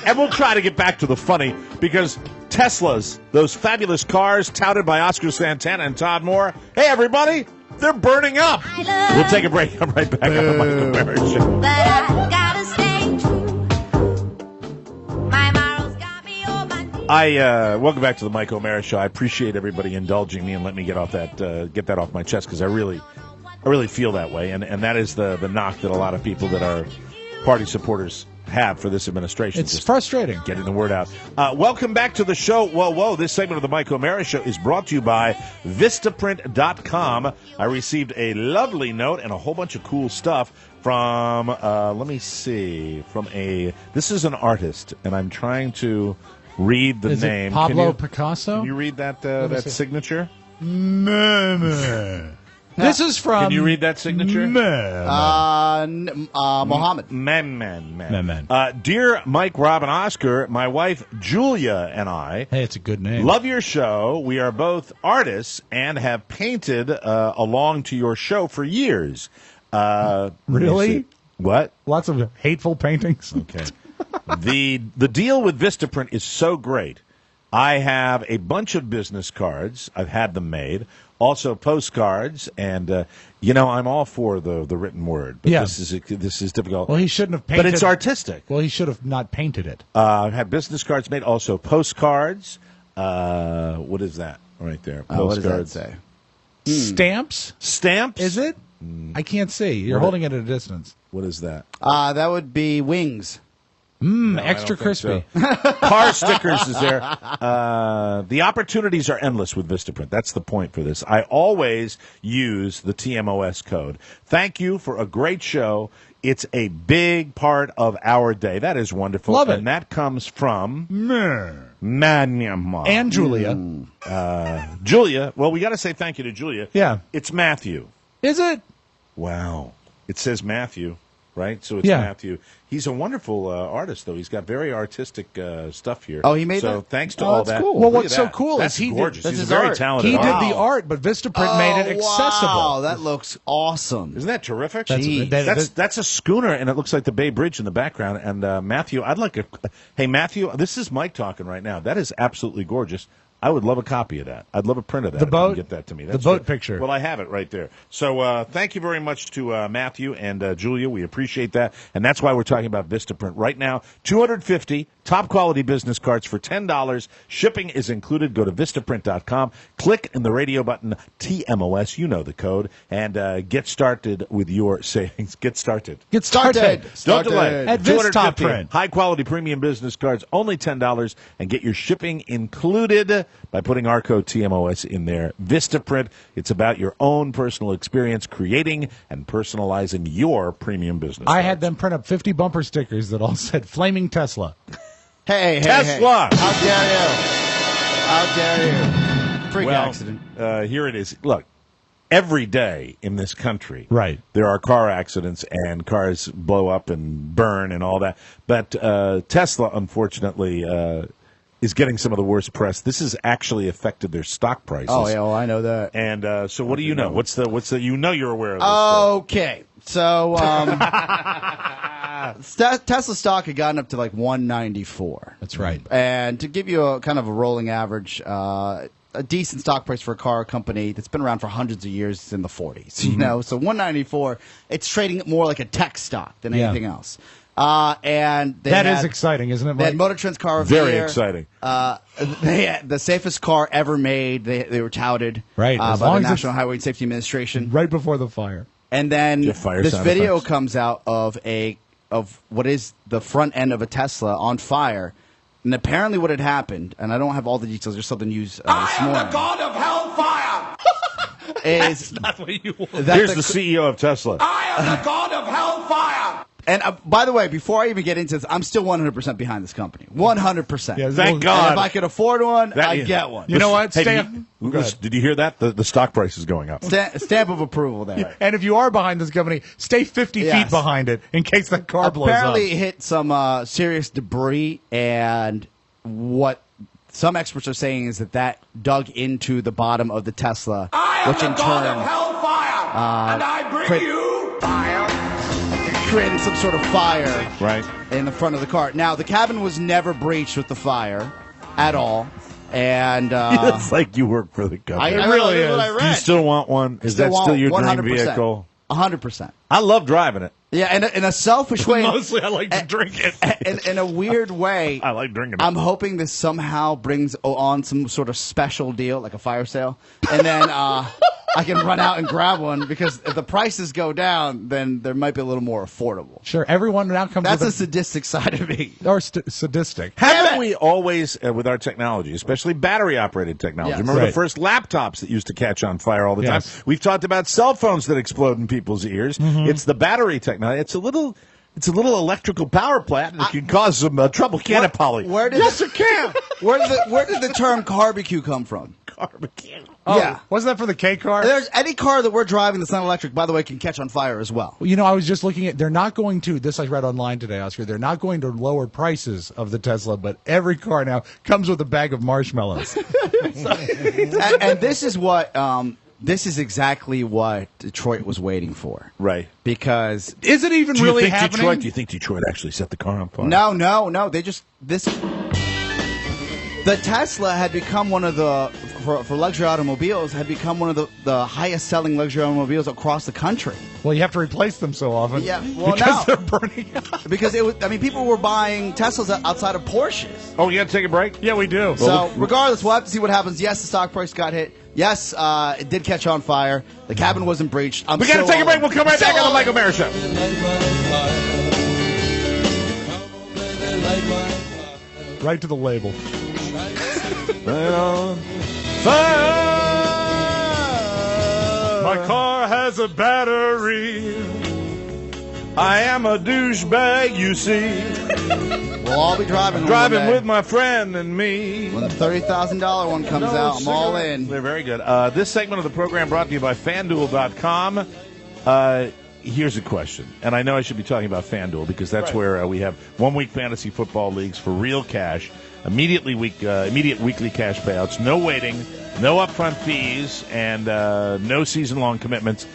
And we'll try to get back to the funny because Teslas, those fabulous cars touted by Oscar Santana and Todd Moore. Hey, everybody, they're burning up. We'll take a break. I'm right back on the Michael Mara Show. But I gotta stay true. My morals got me on my knees. Welcome back to the Mike O'Mara Show. I appreciate everybody indulging me and letting me get that off my chest because I really feel that way, and that is the knock that a lot of people that are party supporters have for this administration. It's frustrating. Getting the word out. Welcome back to the show. Whoa. This segment of the Mike O'Mara Show is brought to you by Vistaprint.com. I received a lovely note and a whole bunch of cool stuff from, let me see, this is an artist, and I'm trying to read the is name. It Pablo Picasso? Can you read that signature? This is from... Can you read that signature? Mohammed. Man. Dear Mike, Rob, and Oscar, my wife Julia and I... Hey, it's a good name. ...love your show. We are both artists and have painted along to your show for years. Really? What? Lots of hateful paintings. Okay. The deal with Vistaprint is so great. I have a bunch of business cards. I've had them made. Also postcards, and I'm all for the written word. But Yeah. this is difficult. Well, he shouldn't have painted. But it's artistic. Well, he should have not painted it. I've had business cards made. Also postcards. What is that right there? What does that Postcards. say? Stamps? Stamps? Is it? I can't see. You're What holding it at a distance. What is that? That would be wings. No, Extra I don't think crispy. so. Car stickers is there. The opportunities are endless with Vistaprint. That's the point for this. I always use the TMOS code. Thank you for a great show. It's a big part of our day. That is wonderful. Love it. And that comes from And Julia. Julia. Well, we got to say thank you to Julia. Yeah. It's Matthew. Is it? Wow. It says Matthew, right? So it's Yeah. Matthew. He's a wonderful artist, though. He's got very artistic stuff here. Oh, he made so that? thanks to Oh, all that's that. cool. Well, Look what's at so that. cool That's is he did- gorgeous. That's He's a his very art. talented He artist. did the art, but Vistaprint made it accessible. Wow, that looks awesome. Isn't that terrific? That's- That's a schooner, and it looks like the Bay Bridge in the background. And Matthew, I'd like a. Hey, Matthew, this is Mike talking right now. That is absolutely gorgeous. I would love a copy of that. I'd love a print of that. The if you boat? can get that to me. The That's boat good. picture. Well, I have it right there. So thank you very much to Matthew and Julia. We appreciate that, and that's why we're talking about Vistaprint right now. 250 top quality business cards for $10. Shipping is included. Go to Vistaprint.com. Click in the radio button TMOS. You know the code, and get started with your savings. Get started. Get started. Don't delay. At 250 Vistaprint. high-quality premium business cards, only $10, and get your shipping included by putting our code TMOS in there. Vistaprint, it's about your own personal experience creating and personalizing your premium business I cards. had them print up 50 bumper stickers that all said Flaming Tesla. Hey, Tesla! Hey. How dare you? How dare you? Freak accident. Here it is. Look, every day in this country, Right. there are car accidents and cars blow up and burn and all that. But Tesla, unfortunately, is getting some of the worst press. This has actually affected their stock prices. Oh, yeah, well, I know that. And so what do you know? What's the you know you're aware of this. Okay, so Tesla stock had gotten up to like 194. That's right. And to give you a kind of a rolling average, a decent stock price for a car company that's been around for hundreds of years is in the 40s. You know, so 194, it's trading more like a tech stock than anything else. And That is exciting, isn't it, They had Mike? Motor Trend's car of Very the year. exciting. They had the safest car ever made. They were touted Right, by as the long as National it's- Highway Safety Administration. Right before the fire. And then Get fire this sound video effects. comes out of what is the front end of a Tesla on fire. And apparently what had happened, and I don't have all the details, just saw the news this morning. God of hellfire! Is Not what you want. that Here's the CEO of Tesla. I am the God of hellfire! And by the way, before I even get into this, I'm still 100% behind this company. 100%. Yeah, Thank And God. if I could afford one, That- I'd get one. You know what? Hey, Stamp. did you hear that? The stock price is going up. Stamp of approval there. And if you are behind this company, stay 50 Yes. feet behind it in case that car blows up. Apparently, it hit some serious debris, and what some experts are saying is that dug into the bottom of the Tesla, I am which the in God turn of hellfire! And I bring crit- you fire! created some sort of fire Right. in the front of the car. Now, the cabin was never breached with the fire at all, and It's like you work for the company. I really is. What I Do you read. still want one? Is Still that want still your dream 100%. vehicle? 100%. I love driving it. Yeah, in a selfish way, Mostly I like to drink it. in a weird way, I like drinking it. I'm hoping this somehow brings on some sort of special deal, like a fire sale, and then I can run out and grab one, because if the prices go down, then there might be a little more affordable. Sure, everyone now comes That's a with sadistic side of me. or sadistic. Haven't we always, with our technology, especially battery-operated technology, Yes. remember Right. the first laptops that used to catch on fire all the Yes. time? We've talked about cell phones that explode in people's ears. It's the battery technology. It's a little electrical power plant that can cause some trouble. Can it, Polly? Where did Yes, it can. where did the term barbecue come from? Barbecue. Oh, Yeah. Wasn't that for the K car? There's any car that we're driving that's not electric, by the way, can catch on fire as well. You know, I was just looking at, they're not going to, this I read online today, Oscar, they're not going to lower prices of the Tesla, but every car now comes with a bag of marshmallows. and this is what this is exactly what Detroit was waiting for. Right. Because Is it even Do you really think happening? Detroit? Do you think Detroit actually set the car on fire? no, they just the The Tesla had become one of the, for luxury automobiles, had become one of the highest selling luxury automobiles across the country. Well, you have to replace them so often. Yeah, well, because now they're burning out. because people were buying Teslas outside of Porsches. Oh, you got to take a break? Yeah, we do. So regardless, we'll have to see what happens. Yes, the stock price got hit. Yes, it did catch on fire. The cabin wasn't breached. We got to take a break. We'll come right back on the Michael Mara Show. Right to the label. My car has a battery. I am a douchebag, you see. We'll all be driving with my friend and me. When the $30,000 one comes out, I'm all in. They're very good. This segment of the program brought to you by FanDuel.com. Here's a question, and I know I should be talking about FanDuel because that's where we have 1 week fantasy football leagues for real cash, immediate weekly cash payouts, no waiting, no upfront fees, and no season-long commitments.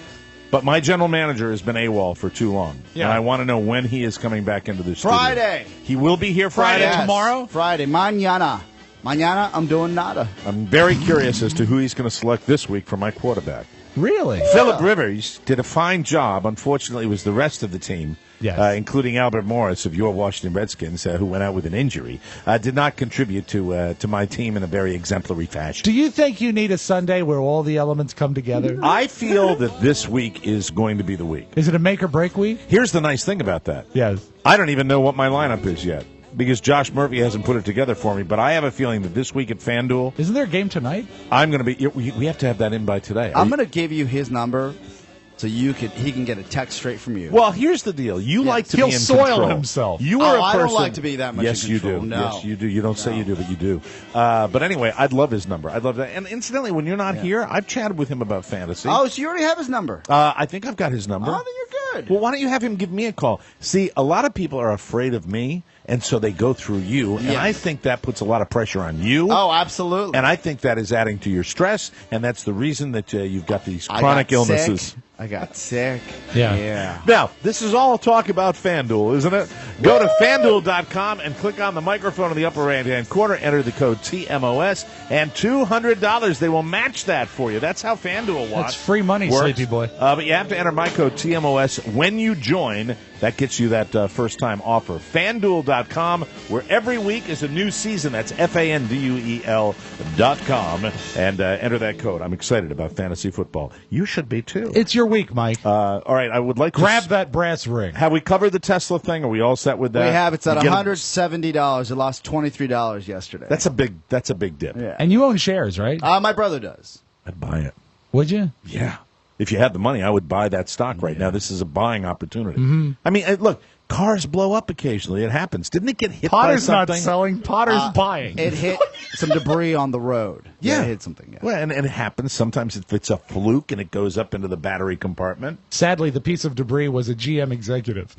But my general manager has been AWOL for too long, and I want to know when he is coming back into the studio. Friday. He will be here Friday. Yes. Tomorrow? Friday. Mañana, I'm doing nada. I'm very curious as to who he's going to select this week for my quarterback. Really? Phillip Rivers did a fine job. Unfortunately, it was the rest of the team, including Albert Morris of your Washington Redskins, who went out with an injury, did not contribute to my team in a very exemplary fashion. Do you think you need a Sunday where all the elements come together? I feel that this week is going to be the week. Is it a make or break week? Here's the nice thing about that. Yes. I don't even know what my lineup is yet, because Josh Murphy hasn't put it together for me, but I have a feeling that this week at FanDuel... Isn't there a game tonight? I'm going to be... We have to have that in by today. I'm going to give you his number so he can get a text straight from you. Well, here's the deal. You like to be in control. He'll soil himself. You are a person... I don't like to be that much in control. Yes, you do. No. Yes, you do. You don't say you do, but you do. But anyway, I'd love his number. I'd love that. And incidentally, when you're not here, I've chatted with him about fantasy. Oh, so you already have his number? I think I've got his number. Oh, then you're good. Well, why don't you have him give me a call? See, a lot of people are afraid of me, and so they go through you, and I think that puts a lot of pressure on you. Oh, absolutely. And I think that is adding to your stress, and that's the reason that you've got these chronic illnesses. I got sick. Yeah. Now, this is all talk about FanDuel, isn't it? Go to FanDuel.com and click on the microphone in the upper right-hand corner. Enter the code TMOS, and $200, they will match that for you. That's how FanDuel works. That's free money, works. Sleepy Boy. But you have to enter my code TMOS when you join. That gets you that first-time offer. FanDuel.com, where every week is a new season. That's FanDuel.com. And enter that code. I'm excited about fantasy football. You should be, too. It's your week, Mike. All right, I would like to... Grab that brass ring. Have we covered the Tesla thing? Are we all set with that? We have. It's at $170. It lost $23 yesterday. That's a big dip. Yeah. And you own shares, right? My brother does. I'd buy it. Would you? Yeah. If you had the money, I would buy that stock right now. This is a buying opportunity. Mm-hmm. I mean, look, cars blow up occasionally. It happens. Didn't it get hit Potter's by something? not selling. Potter's buying. It hit some debris on the road. Yeah. It hit something. Yeah. Well, and it happens. Sometimes if it's a fluke and it goes up into the battery compartment. Sadly, the piece of debris was a GM executive.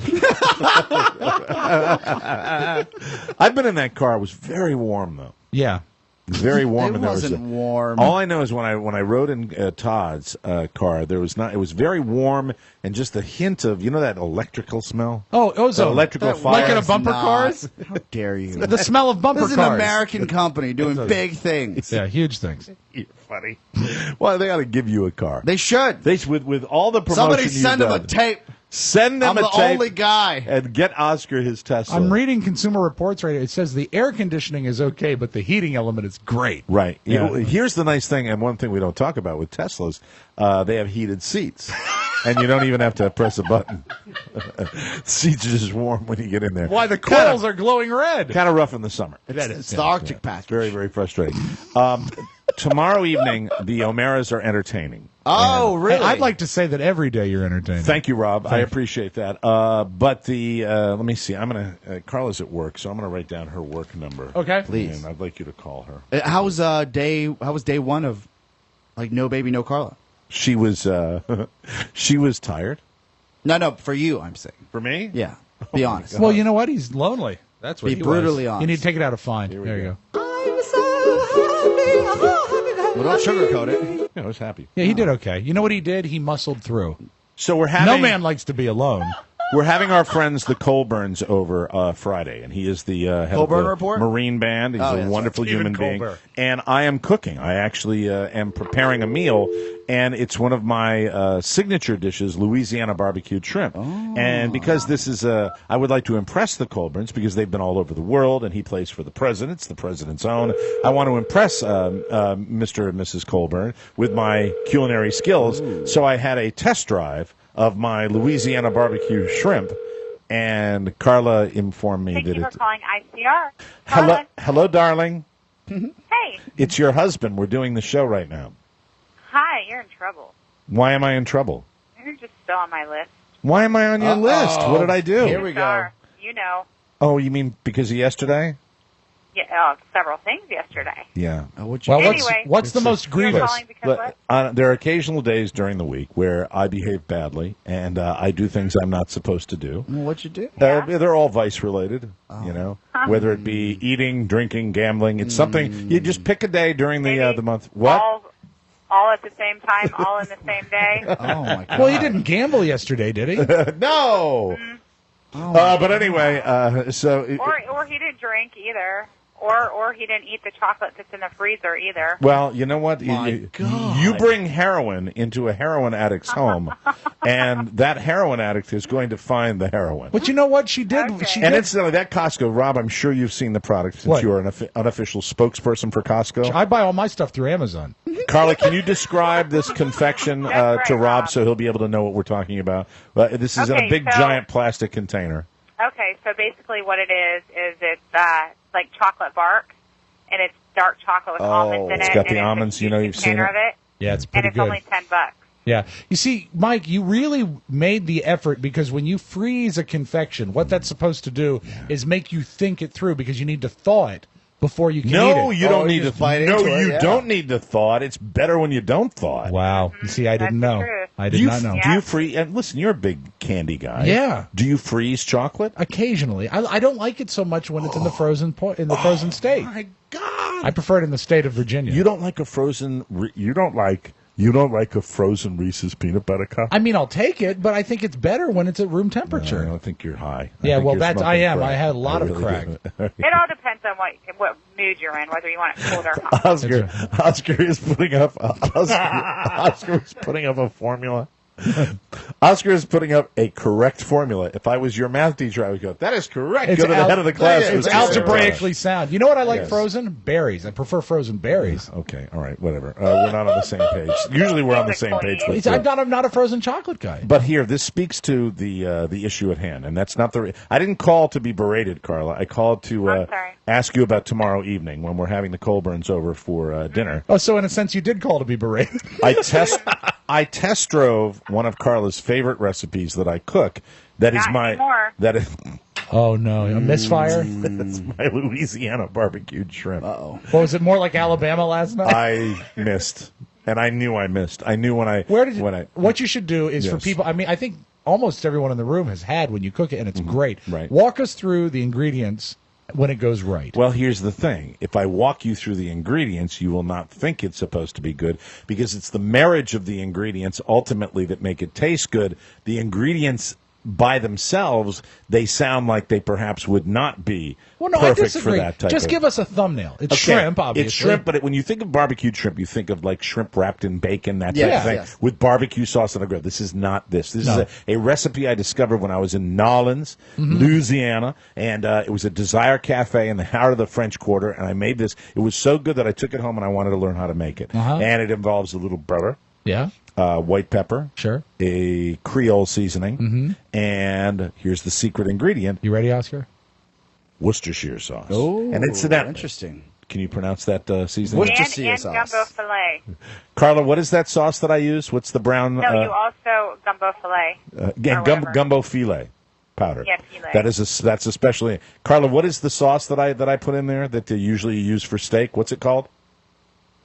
I've been in that car. It was very warm, though. Yeah. Very warm. It and there wasn't warm. All I know is when I rode in Todd's car, there was not. It was very warm and just a hint of that electrical smell. Oh, so electrical fire. Like in a bumper cars? How dare you? The smell of bumper This is cars. an American company doing big things. Yeah, huge things. You're funny. Well, they ought to give you a car. They should. With all the promotion. Somebody send you've them a done. tape. Send them I'm a tape. the only guy. And get Oscar his Tesla. I'm reading Consumer Reports right here. It says the air conditioning is okay, but the heating element is great. Right. Yeah. Here's the nice thing, and one thing we don't talk about with Teslas, they have heated seats. And you don't even have to press a button. Seats are just warm when you get in there. Why, the coils are glowing red. Kind of rough in the summer. It's the Arctic package. Very, very frustrating. Tomorrow evening, the O'Maras are entertaining. Oh, really? I'd like to say that every day you're entertaining. Thank you, Rob. I appreciate that. But let me see. I'm going to, Carla's at work, so I'm going to write down her work number. Okay. Please. And I'd like you to call her. How was day one of No Baby, No Carla? She was, she was tired. No, for you, I'm saying. For me? Yeah. Be honest. Well, you know what? He's lonely. That's what Be he brutally was. honest. You need to take it out of fine. There you go. Well, don't sugarcoat it. Yeah, I was happy. Yeah, he did okay. You know what he did? He muscled through. So we're having... No man likes to be alone. We're having our friends the Colburns over Friday, and he is the head Colburn of the Report? Marine Band. He's a wonderful human being. And I am cooking. I actually am preparing a meal, and it's one of my signature dishes, Louisiana barbecued shrimp. And because this is I would like to impress the Colburns because they've been all over the world, and he plays for the president's own. I want to impress Mr. and Mrs. Colburn with my culinary skills. So I had a test drive of my Louisiana barbecue shrimp, and Carla informed me Thank that you for it. calling ICR. Hello, darling. Hey. It's your husband. We're doing the show right now. Hi, you're in trouble. Why am I in trouble? You're just still on my list. Why am I on your list? What did I do? Here we go. You know. Oh, you mean because of yesterday? Yeah, several things yesterday. Yeah. What's the most grievous? There are occasional days during the week where I behave badly and I do things I'm not supposed to do. What'd you do? They're all vice related, you know, whether it be eating, drinking, gambling. It's something you just pick a day during the month. What? All at the same time, all in the same day. Oh my God! Well, he didn't gamble yesterday, did he? No. But anyway, Or he didn't drink either. Or he didn't eat the chocolate that's in the freezer either. Well, you know what? You bring heroin into a heroin addict's home, and that heroin addict is going to find the heroin. But you know what she did? Okay. And incidentally, that Costco, Rob, I'm sure you've seen the product since you are an unofficial spokesperson for Costco. I buy all my stuff through Amazon. Carla, can you describe this confection That's to right, Rob Rob. so he'll be able to know what we're talking about? This is in a Okay, big, so- giant plastic container. Okay, so basically what it is it's like chocolate bark, and it's dark chocolate with almonds in it. It's got the and almonds. It's a You know, huge you've seen container it. of it. Yeah, it's And pretty it's good. only $10. Yeah. You see, Mike, you really made the effort because when you freeze a confection, what that's supposed to do is make you think it through because you need to thaw it before you can eat it. No, you don't need to bite No, into it, you yeah. don't need to thaw it. It's better when you don't thaw it. Wow. You see, I didn't That's know. the truth. I did not know. Do you freeze? And listen, you're a big candy guy. Yeah. Do you freeze chocolate? Occasionally. I don't like it so much when it's in the frozen frozen state. My God! I prefer it in the state of Virginia. You don't like a frozen. You don't like a frozen Reese's peanut butter cup. I mean, I'll take it, but I think it's better when it's at room temperature. I don't think you're high. Yeah, well, that's I am. I had a lot of crack. It all depends on what mood you're in, whether you want it cold or hot. Oscar is putting up. Oscar is putting up a formula. Oscar is putting up a correct formula. If I was your math teacher, I would go, "That is correct." Go to the head of the class. It's algebraically sound. You know what I like Yes. frozen? Berries. I prefer frozen berries. Okay, all right, whatever. We're not on the same page. Usually, we're on the same page. With I'm not a frozen chocolate guy. But here, this speaks to the issue at hand, and that's not the. I didn't call to be berated, Carla. I called to ask you about tomorrow evening when we're having the Colburns over for dinner. Oh, so in a sense, you did call to be berated. I test drove one of Carla's favorite recipes that I cook. That is Not my anymore. that is Oh no, a misfire. that's my Louisiana barbecued shrimp. Uh-oh. Well, was it more like Alabama last night? I missed, and I knew I missed. I knew when I What you should do is for Yes. people. I mean, I think almost everyone in the room has had when you cook it, and it's great. Right. Walk us through the ingredients when it goes right. Well, here's the thing. If I walk you through the ingredients, you will not think it's supposed to be good because it's the marriage of the ingredients ultimately that make it taste good. The ingredients by themselves, they sound like they perhaps would not be Well, no, I perfect disagree. for that type Just of... give us a thumbnail. It's Okay, shrimp, obviously. It's shrimp, but when you think of barbecued shrimp, you think of like shrimp wrapped in bacon, that type Yes, of thing, yes. with barbecue sauce on the grill. This is not this. This No. is a recipe I discovered when I was in Nolens, Louisiana, and it was a Desire Cafe in the heart of the French Quarter, and I made this. It was so good that I took it home and I wanted to learn how to make it. And it involves a little butter. Yeah. White pepper, Sure. a Creole seasoning, and here's the secret ingredient: You ready, Oscar? Worcestershire sauce. Oh, and incidentally, interesting. can you pronounce that seasoning? Worcestershire And sauce. gumbo filet. Carla, what is that sauce that I use? What's the brown? No, you also gumbo filet. Again, or whatever. gumbo filet powder. Yeah, filet. That's especially. Carla, what is the sauce that I put in there that they usually use for steak? What's it called?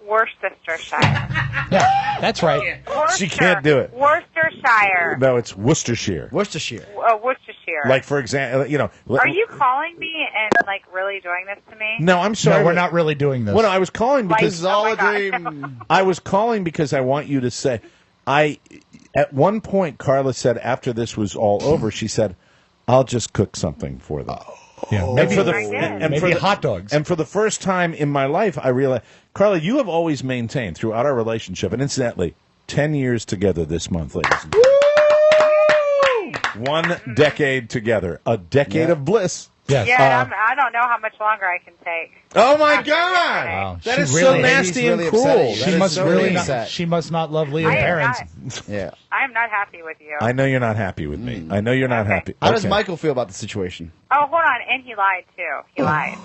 Worcestershire. Yeah, that's right. She can't do it. Worcestershire. No, it's Worcestershire. Worcestershire. Worcestershire. Like for example, Are you calling me and like really doing this to me? No, I'm sorry. No, we're not really doing this. Well, no, I was calling because Like, oh my God. I was calling because I want you to say. At one point, Carla said after this was all over, she said, "I'll just cook something for them." Yeah, Maybe maybe hot dogs. And for the first time in my life, I realized, Carla, you have always maintained throughout our relationship, and incidentally, 10 years together this month, ladies and gentlemen. 1 decade together. A decade of bliss. Yes. Yeah, I don't know how much longer I can take. Oh, my God! Wow. That She is really- so nasty and cruel. She must not love Liam I am parents. Yeah. I am not happy with you. I know you're not happy with me. I know you're not happy. How does Okay. Michael feel about the situation? Oh, hold on. And he lied, too. He lied.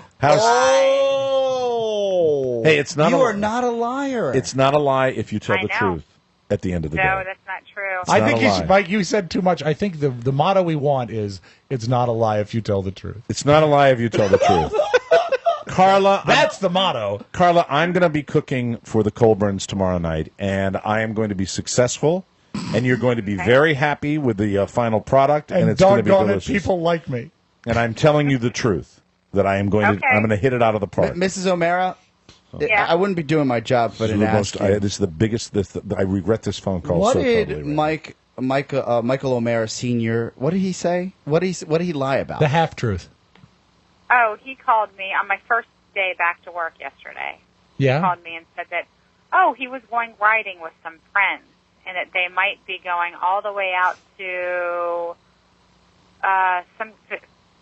Oh! Hey, it's not You a- are not a liar. It's not a lie if you tell I the know. truth at the end of the No, day. that's not true. I not think a you lie. should, Mike, you said too much. I think the motto we want is, it's not a lie if you tell the truth. It's not a lie if you tell the truth. Carla, That's the motto. Carla, I'm going to be cooking for the Colburns tomorrow night, and I am going to be successful, and you're going to be very happy with the final product, and it's going to be doggone it, delicious. people like me. And I'm telling you the truth that I am going to. I'm going to hit it out of the park. Mrs. O'Mara, I wouldn't be doing my job if I This is didn't the ask most- you. this is the biggest. I regret this phone call. What so did totally right. Michael O'Mara Sr., what did he say? What did he lie about? The half-truth. Oh, he called me on my first day back to work yesterday. Yeah? He called me and said that, he was going riding with some friends and that they might be going all the way out to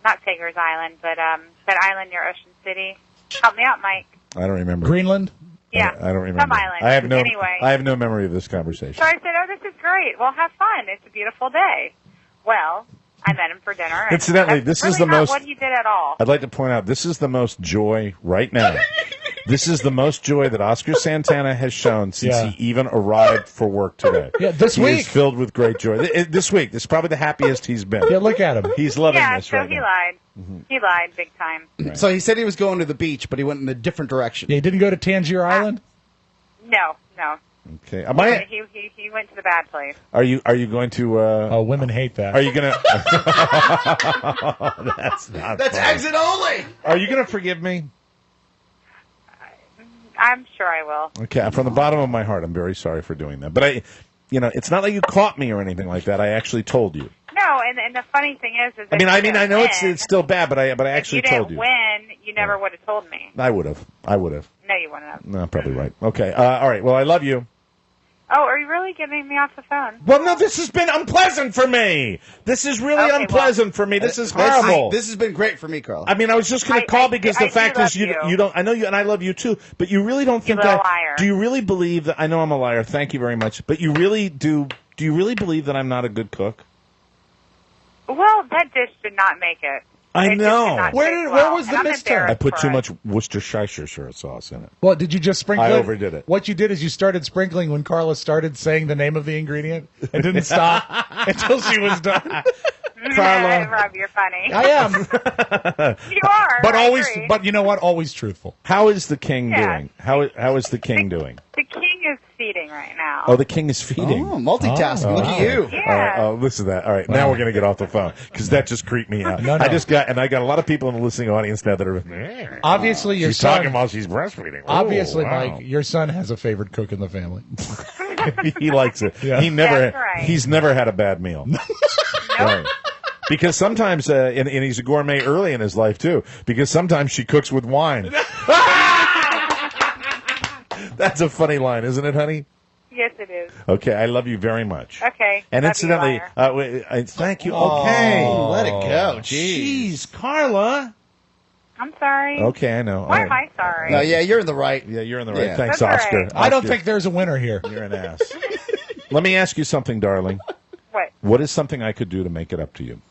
not Sager's Island, but that island near Ocean City. Help me out, Mike. I don't remember. Greenland? Yeah. I don't remember. Some island. I have no. Anyway. I have no memory of this conversation. So I said, this is great. Well, have fun. It's a beautiful day. Well, I met him for dinner. And Incidentally, that's this is really the not most- what he did at all. I'd like to point out this is the most joy right now. This is the most joy that Oscar Santana has shown since Yeah. he even arrived for work today. Yeah, this he week. is filled with great joy. This week, this is probably the happiest he's been. Yeah, look at him. He's loving Yeah, this so right he now. lied. He lied big time. So he said he was going to the beach, but he went in a different direction. Yeah, he didn't go to Tangier Island? No. Okay, He went to the bad place. Are you going to? Women hate that. Are you gonna? That's not. That's funny. exit only. Are you gonna forgive me? I'm sure I will. Okay, from the bottom of my heart, I'm very sorry for doing that. But it's not like you caught me or anything like that. I actually told you. No, and the funny thing is that I know it's still bad, but I actually told you. you. If you didn't win, you never would have told me. I would have. No, you wouldn't have. No, probably right. Okay. All right. Well, I love you. Oh, are you really getting me off the phone? Well, no, this has been unpleasant for me. This is really unpleasant for me. This is horrible. This has been great for me, Carl. I mean, I was just going to call because the fact is you you don't. I know you, and I love you too. But you really don't think little that. liar. Do you really believe that? I know I'm a liar. Thank you very much. But you really do. Do you really believe that I'm not a good cook? Well, that dish did not make it. I It just did know. not Where taste did- well, where was the and I'm mister? embarrassed I put for too it. much Worcestershire sauce in it. Well, did you just sprinkle I it? overdid it. What you did is you started sprinkling when Carla started saying the name of the ingredient and didn't stop until she was done. Carla. Rob, you're funny. I am. You are. But I always, agree. but you know what? Always truthful. How is the king Yeah. doing? How is the king doing? The king is feeding right now. Oh, the king is feeding. Oh, multitasking. Look at you. Yeah. All right, listen to that. All right, now we're going to get off the phone because that just creeped me out. No. I got a lot of people in the listening audience now that are. Obviously, your She's son. talking while she's breastfeeding. Obviously, Oh, wow. Mike, your son has a favorite cook in the family. He likes it. Yeah. That's right. He's never had a bad meal. Right. Because sometimes, and he's a gourmet early in his life too. Because sometimes she cooks with wine. That's a funny line, isn't it, honey? Yes, it is. Okay, I love you very much. Okay. And love incidentally, you, liar. thank you. Okay, Let it go. Jeez. Jeez, Carla. I'm sorry. Okay, I know. Why All am right. I sorry? No, yeah, you're in the right. Yeah, you're in the right. Yeah. Thanks, That's Oscar. all right. I don't Oscar, think there's a winner here. you're an ass. Let me ask you something, darling. What? What is something I could do to make it up to you?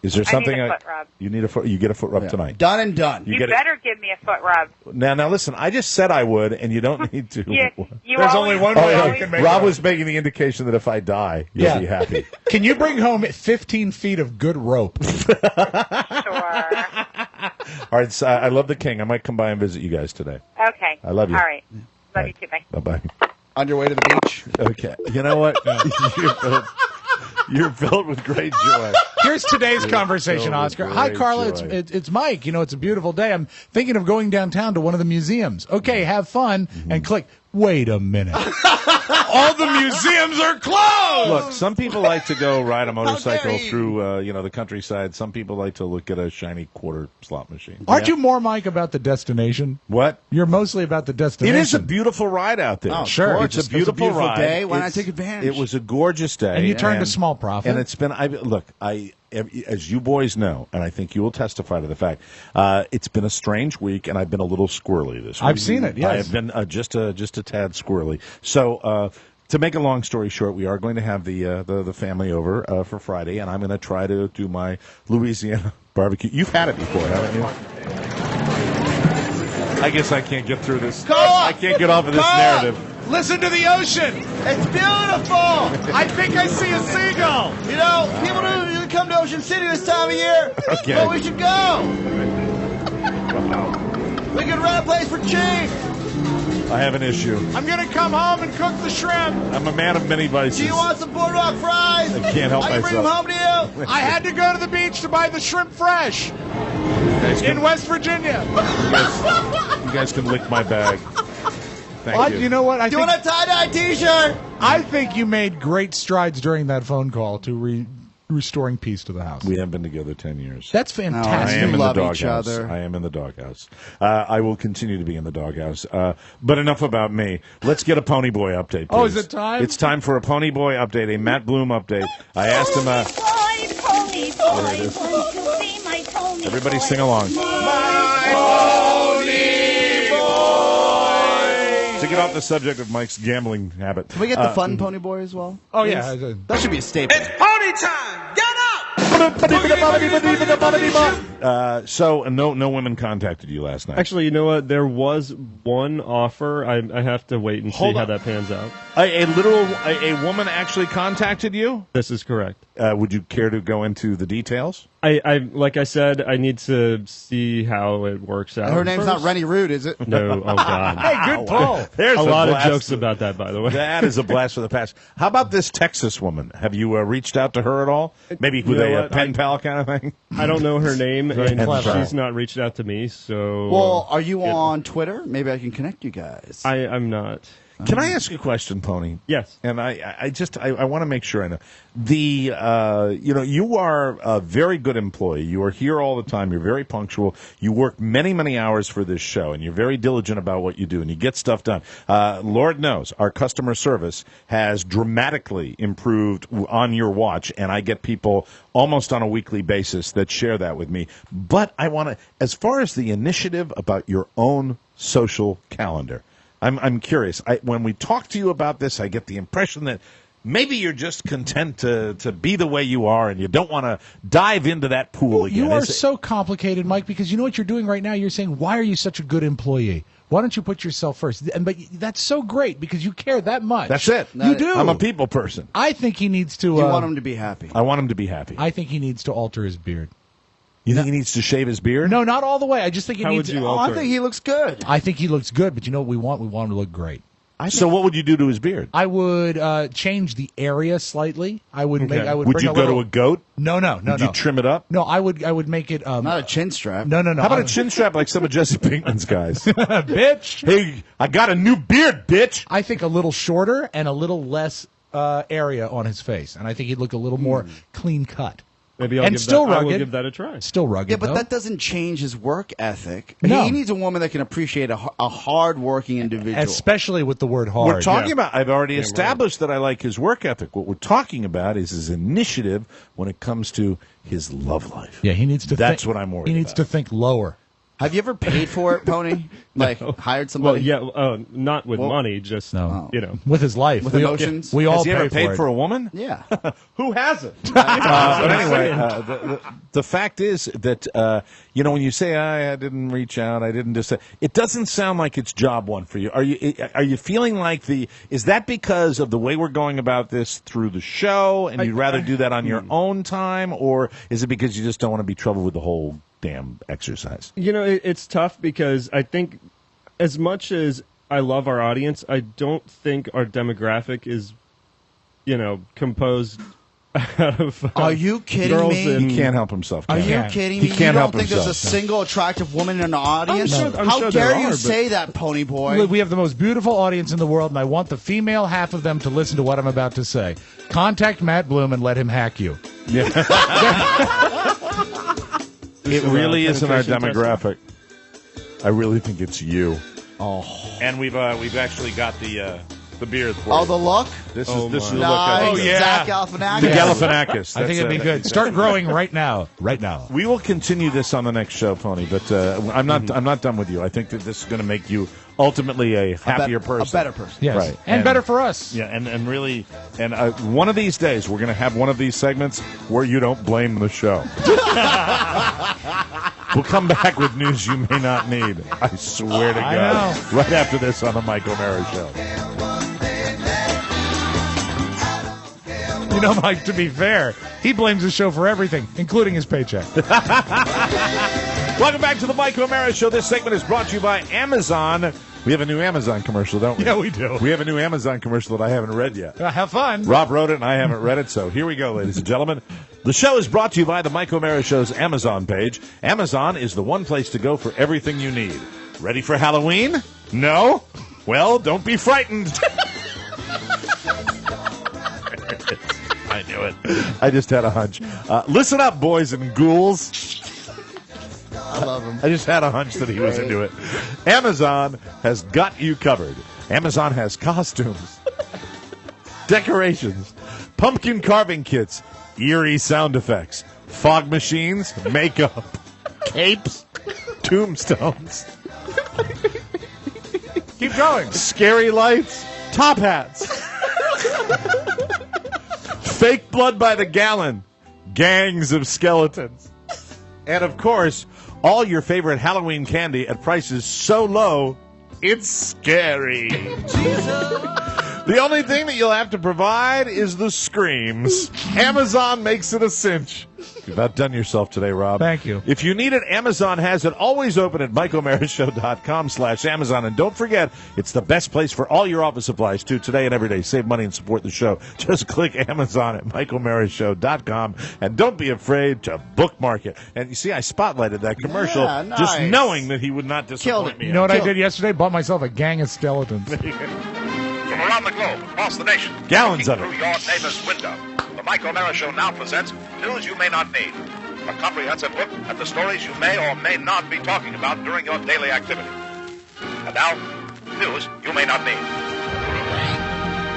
Is there I need something a foot rub. you need a foot? You get a foot rub tonight. Done and done. You get it- better give me a foot rub. Now, listen. I just said I would, and you don't need to. You There's always, only one you way I always- can make Rob it. was making the indication that if I die, you'll Yeah. be happy. Can you bring home 15 feet of good rope? Sure. All right, so I love the king. I might come by and visit you guys today. Okay. I love you. All right. Love you too. Bye. Bye bye. On your way to the beach. Okay. You know what? You're filled with great joy. Here's today's conversation, filled with Oscar. Hi, great Carla. joy. It's Mike. You know, it's a beautiful day. I'm thinking of going downtown to one of the museums. Okay, have fun. And click. Wait a minute. All the museums are closed. Look, some people like to go ride a motorcycle through, the countryside. Some people like to look at a shiny quarter slot machine. Aren't you more, Mike, about the destination? What? You're mostly about the destination. It is a beautiful ride out there. Oh, sure. It's a beautiful ride. Day. Why not take advantage? It was a gorgeous day. And you turned a small profit. And it's been, as you boys know, and I think you will testify to the fact, it's been a strange week, and I've been a little squirrely this week. I've seen it, yes. I have been just a tad squirrely. So, to make a long story short, we are going to have the family over for Friday, and I'm going to try to do my Louisiana barbecue. You've had it before, haven't you? I guess I can't get through this. I can't get off of this narrative. Listen to the ocean. It's beautiful. I think I see a seagull. You know, people don't usually come to Ocean City this time of year. Okay. But we should go. We could rent a place for cheap. I have an issue. I'm going to come home and cook the shrimp. I'm a man of many vices. Do you want some boardwalk fries? I can't help I can bring them myself. home to you. I had to go to the beach to buy the shrimp fresh in West Virginia. You guys can lick my bag. Thank you. You know what? Do you want a tie-dye T-shirt? I think you made great strides during that phone call to restoring peace to the house. We have been together 10 years. That's I fantastic. am in the love doghouse. each other. I am in the doghouse. I will continue to be in the doghouse. But enough about me. Let's get a Pony Boy update, please. Oh, is it time? It's time for a Pony Boy update, a Matt Bloom update. I asked him... Pony boy, won't you be my pony Everybody boy? sing along. To get off the subject of Mike's gambling habit. Can we get the fun Pony Boy as well? Oh, yeah. That should be a staple. Pony time! Get up! So no women contacted you last night. Actually, you know what? There was one offer. I have to wait and see Hold how on. that pans out. A woman actually contacted you? This is correct. Would you care to go into the details? I like I said, I need to see how it works out. Her name's not first. Rennie Rude, is it? No, oh God. Hey, good pull. There's a lot of blast. jokes about that, by the way. That is a blast for the past. How about this Texas woman? Have you reached out to her at all? Maybe with You know a what? pen pal kind of thing? I don't know her name, and clever. she's not reached out to me, so... Well, are you on Twitter? Maybe I can connect you guys. I'm not. Can I ask a question, Pony? Yes. And I want to make sure I know. You are a very good employee. You are here all the time. You're very punctual. You work many, many hours for this show, and you're very diligent about what you do, and you get stuff done. Lord knows, our customer service has dramatically improved on your watch, and I get people almost on a weekly basis that share that with me. But I want to, as far as the initiative about your own social calendar, I'm curious. When we talk to you about this, I get the impression that maybe you're just content to be the way you are, and you don't want to dive into that pool again. You are so complicated, Mike, because you know what you're doing right now? You're saying, why are you such a good employee? Why don't you put yourself first? But that's so great because you care that much. That's it. You do. I'm a people person. I think he needs to... You want him to be happy. I want him to be happy. I think he needs to alter his beard. You think he needs to shave his beard? No, not all the way. I just think he How needs would you to... alter I think he looks good. I think he looks good, but you know what we want? We want him to look great. So what would you do to his beard? I would change the area slightly. I would make. I would. Would bring you a go little, to a goat? No. Would you trim it up? No, I would make it. Not a chin strap. No. How about a chin strap like some of Jesse Pinkman's guys? Bitch. Hey, I got a new beard, bitch. I think a little shorter and a little less area on his face, and I think he'd look a little more clean cut. Maybe And still I will rugged. give that a try. Still rugged. Yeah, but though. that doesn't change his work ethic. No. He needs a woman that can appreciate a hard-working individual. especially with the word hard. We're talking about, I've already established that I like his work ethic. What we're talking about is his initiative when it comes to his love life. Yeah, he needs to. That's what I'm worried He needs about. to think lower. Have you ever paid for it, Pony? Like hired Well, somebody? yeah, not with Well, money, just, you know. With his life, With we emotions? we all Has he ever pay paid for a woman? Yeah. Who hasn't? But anyway, the fact is that, when you say, I didn't reach out, I didn't just say, it doesn't sound like it's job one for you. Are you feeling like is that because of the way we're going about this through the show and you'd rather do that on your own time, or is it because you just don't want to be troubled with the whole damn exercise? You know, it's tough because I think as much as I love our audience, I don't think our demographic is, composed out of Are you kidding girls me? in- He can't help himself. Are can he? you kidding He me? can't You don't help think himself. there's a single attractive woman in the audience? I'm How sure dare there you are, but- say that, pony boy? We have the most beautiful audience in the world, and I want the female half of them to listen to what I'm about to say. Contact Matt Bloom and let him hack you. It really isn't our penetration demographic. I really think it's you. Oh, And we've actually got the beard for oh, you. the look. This Oh, is the my. look. I Nice. think. Zach Galifianakis. The Galifianakis. I think it'd be good. Start growing right now. Right now. We will continue this on the next show, Pony. But I'm not. I'm not done with you. I think that this is going to make you ultimately a happier person, A better person. Yes. Right. And better for us. Yeah, and really, and one of these days we're going to have one of these segments where you don't blame the show. We'll come back with news you may not need. I swear to I God. know. Right after this on the Mike O'Mara Show. You know, Mike, to be fair, he blames the show for everything, including his paycheck. Welcome back to the Mike O'Mara Show. This segment is brought to you by Amazon. We have a new Amazon commercial, don't we? Yeah, we do. We have a new Amazon commercial that I haven't read yet. Have fun. Rob wrote it, and I haven't read it, so here we go, ladies and gentlemen. The show is brought to you by the Mike O'Mara Show's Amazon page. Amazon is the one place to go for everything you need. Ready for Halloween? No? Well, don't be frightened. I knew it. I just had a hunch. Listen up, boys and ghouls. I love him. I just had a hunch that he was into it. Amazon has got you covered. Amazon has costumes, decorations, pumpkin carving kits, eerie sound effects, fog machines, makeup, capes, tombstones. Keep going. Scary lights, top hats, fake blood by the gallon, gangs of skeletons, and of course, all your favorite Halloween candy at prices so low, it's scary. The only thing that you'll have to provide is the screams. Amazon makes it a cinch. You've outdone yourself today, Rob. Thank you. If you need it, Amazon has it. Always open at MikeO'MaraShow.com/Amazon. And don't forget, it's the best place for all your office supplies, too, today and every day. Save money and support the show. Just click Amazon at MikeO'MaraShow.com. And don't be afraid to bookmark it. And you see, I spotlighted that commercial Yeah, nice. just knowing that he would not disappoint it. me. You know what I did yesterday? Bought myself a gang of skeletons. From around the globe, across the nation, Gallons looking of it. through your neighbor's window. The Mike O'Mara Show now presents News You May Not Need, a comprehensive look at the stories you may or may not be talking about during your daily activity. And now, News You May Not Need.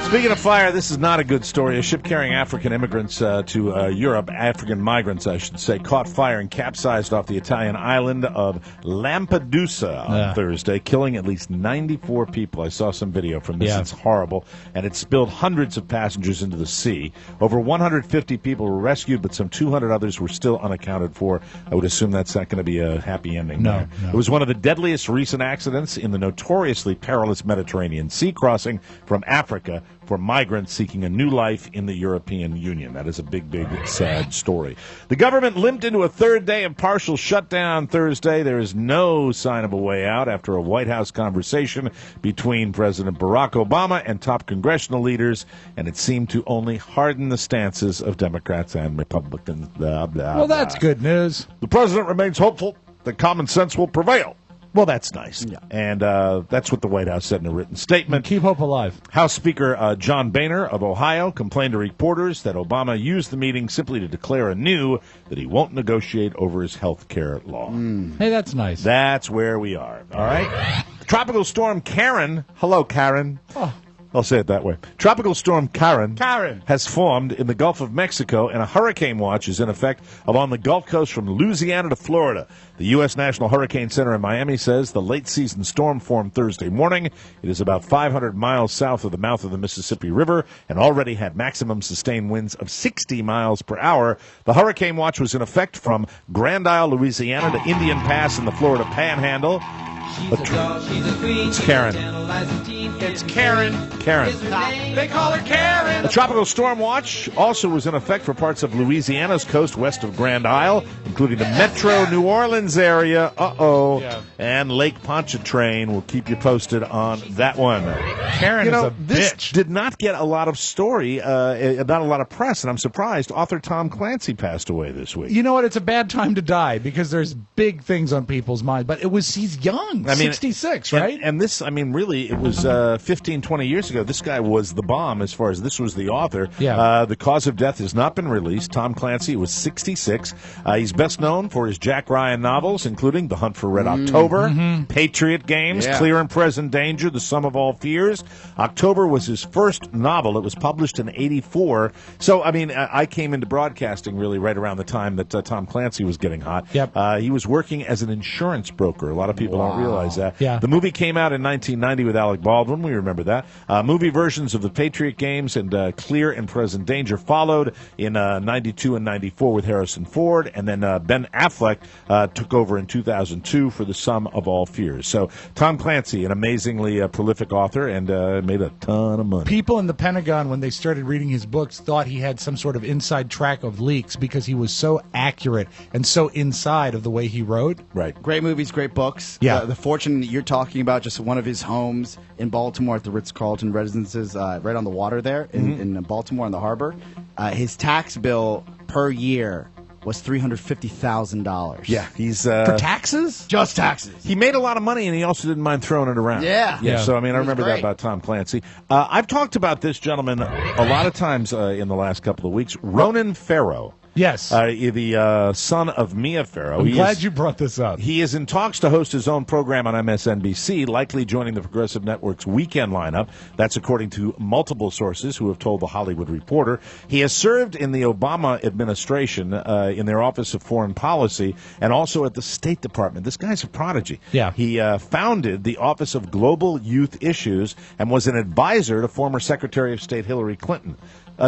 Speaking of fire, this is not a good story. A ship carrying African immigrants to Europe, African migrants, I should say, caught fire and capsized off the Italian island of Lampedusa on Thursday, killing at least 94 people. I saw some video from this. It's horrible. And it spilled hundreds of passengers into the sea. Over 150 people were rescued, but some 200 others were still unaccounted for. I would assume that's not going to be a happy ending. No. It was one of the deadliest recent accidents in the notoriously perilous Mediterranean Sea crossing from Africa for migrants seeking a new life in the European Union. That is a big, big, sad story. The government limped into a third day of partial shutdown Thursday. There is no sign of a way out after a White House conversation between President Barack Obama and top congressional leaders, and it seemed to only harden the stances of Democrats and Republicans. Blah, blah, Well, that's good news. The president remains hopeful that common sense will prevail. Well, that's nice. Yeah. And that's what the White House said in a written statement. Keep hope alive. House Speaker John Boehner of Ohio complained to reporters that Obama used the meeting simply to declare anew that he won't negotiate over his health care law. Hey, that's nice. That's where we are. All right? Tropical storm Karen. Hello, Karen. Oh. I'll say it that way. Tropical storm Karen Karen. has formed in the Gulf of Mexico, and a hurricane watch is in effect along the Gulf Coast from Louisiana to Florida. The U.S. National Hurricane Center in Miami says the late-season storm formed Thursday morning. It is about 500 miles south of the mouth of the Mississippi River and already had maximum sustained winds of 60 miles per hour. The hurricane watch was in effect from Grand Isle, Louisiana to Indian Pass in the Florida Panhandle. It's Karen. It's Karen. Karen. They call her Karen. A tropical storm watch also was in effect for parts of Louisiana's coast west of Grand Isle, including the metro New Orleans area. Yeah. And Lake Pontchartrain. We'll keep you posted on that one. Karen is a this bitch. did not get a lot of story, not a lot of press, and I'm surprised. Author Tom Clancy passed away this week. You know what? It's a bad time to die because there's big things on people's mind. But he's young, 66, right? And this, really, it was 15, 20 years ago. This guy was the bomb as far as this was the author. Yeah. The cause of death has not been released. Tom Clancy was 66. He's best known for his Jack Ryan novels, including The Hunt for Red October, Patriot Games, Clear and Present Danger, The Sum of All Fears. October was his first novel. It was published in 84. So, I came into broadcasting really right around the time that Tom Clancy was getting hot. Yep. He was working as an insurance broker. A lot of people don't realize that. Yeah. The movie came out in 1990 with Alec Baldwin. We remember that. Movie versions of the Patriot Games and Clear and Present Danger followed in 92 and 94 with Harrison Ford. And then Ben Affleck took over in 2002 for The Sum of All Fears. So Tom Clancy, an amazingly prolific author, and made a ton of money. People in the Pentagon, when they started reading his books, thought he had some sort of inside track of leaks because he was so accurate and so inside of the way he wrote. Right. Great movies, great books. Yeah. The fortune that you're talking about, just one of his homes in Baltimore at the Ritz-Carlton Residences, right on the water there in Baltimore on the harbor. His tax bill per year was $350,000. Yeah, he's For taxes? Just taxes. He made a lot of money, and he also didn't mind throwing it around. Yeah. So, I remember that great. about Tom Clancy. I've talked about this gentleman a lot of times in the last couple of weeks. Ronan Farrow. Yes. The son of Mia Farrow. I'm glad you brought this up. He is in talks to host his own program on MSNBC, likely joining the Progressive Network's weekend lineup. That's according to multiple sources who have told The Hollywood Reporter. He has served in the Obama administration in their Office of Foreign Policy and also at the State Department. This guy's a prodigy. Yeah. He founded the Office of Global Youth Issues and was an advisor to former Secretary of State Hillary Clinton.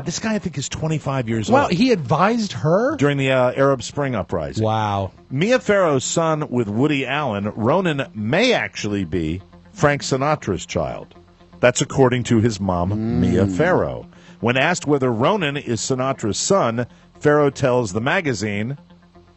This guy, I think, is 25 years old. Well, he advised her? During the Arab Spring uprising. Wow. Mia Farrow's son with Woody Allen, Ronan, may actually be Frank Sinatra's child. That's according to his mom, Mia Farrow. When asked whether Ronan is Sinatra's son, Farrow tells the magazine,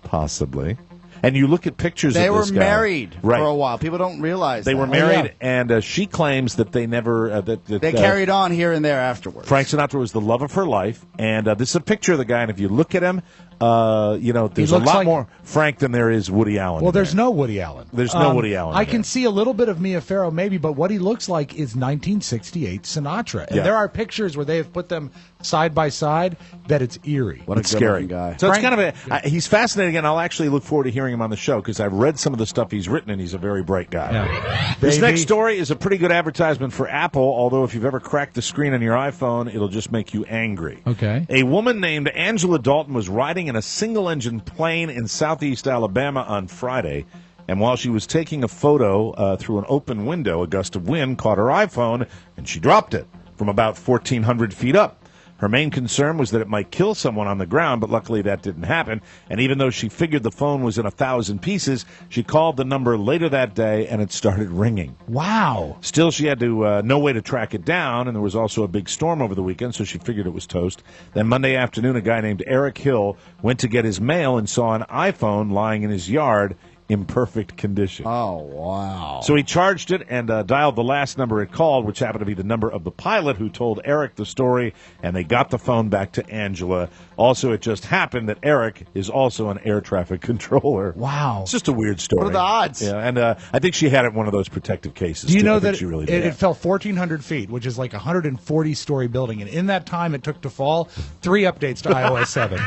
possibly. And you look at pictures They of were this guy. married Right. for a while. People don't realize They that. were married, and she claims that they never... They carried on here and there afterwards. Frank Sinatra was the love of her life, and this is a picture of the guy, and if you look at him, there's a lot more Frank than there is Woody Allen. Well, there's no Woody Allen. There's no Woody Allen. I can see a little bit of Mia Farrow, maybe, but what he looks like is 1968 Sinatra. And Yeah. there are pictures where they have put them side by side that it's eerie. What a It's good-looking scary guy. So Frank- it's kind of he's fascinating, and I'll actually look forward to hearing him on the show because I've read some of the stuff he's written, and he's a very bright guy. Yeah. This Baby. next story is a pretty good advertisement for Apple, although if you've ever cracked the screen on your iPhone, it'll just make you angry. Okay. A woman named Angela Dalton was riding in a single-engine plane in southeast Alabama on Friday, and while she was taking a photo through an open window, a gust of wind caught her iPhone, and she dropped it from about 1,400 feet up. Her main concern was that it might kill someone on the ground, but luckily that didn't happen. And even though she figured the phone was in 1,000 pieces, she called the number later that day, and it started ringing. Wow. Still, she had to no way to track it down, and there was also a big storm over the weekend, so she figured it was toast. Then Monday afternoon, a guy named Eric Hill went to get his mail and saw an iPhone lying in his yard in perfect condition. Oh, wow. So he charged it and dialed the last number it called, which happened to be the number of the pilot who told Eric the story, and they got the phone back to Angela. Also, it just happened that Eric is also an air traffic controller. Wow. It's just a weird story. What are the odds? Yeah, and I think she had it in one of those protective cases. Do you too. know I think that she really it, did. it fell 1,400 feet, which is like a 140-story building, and in that time it took to fall, 3 updates to iOS 7.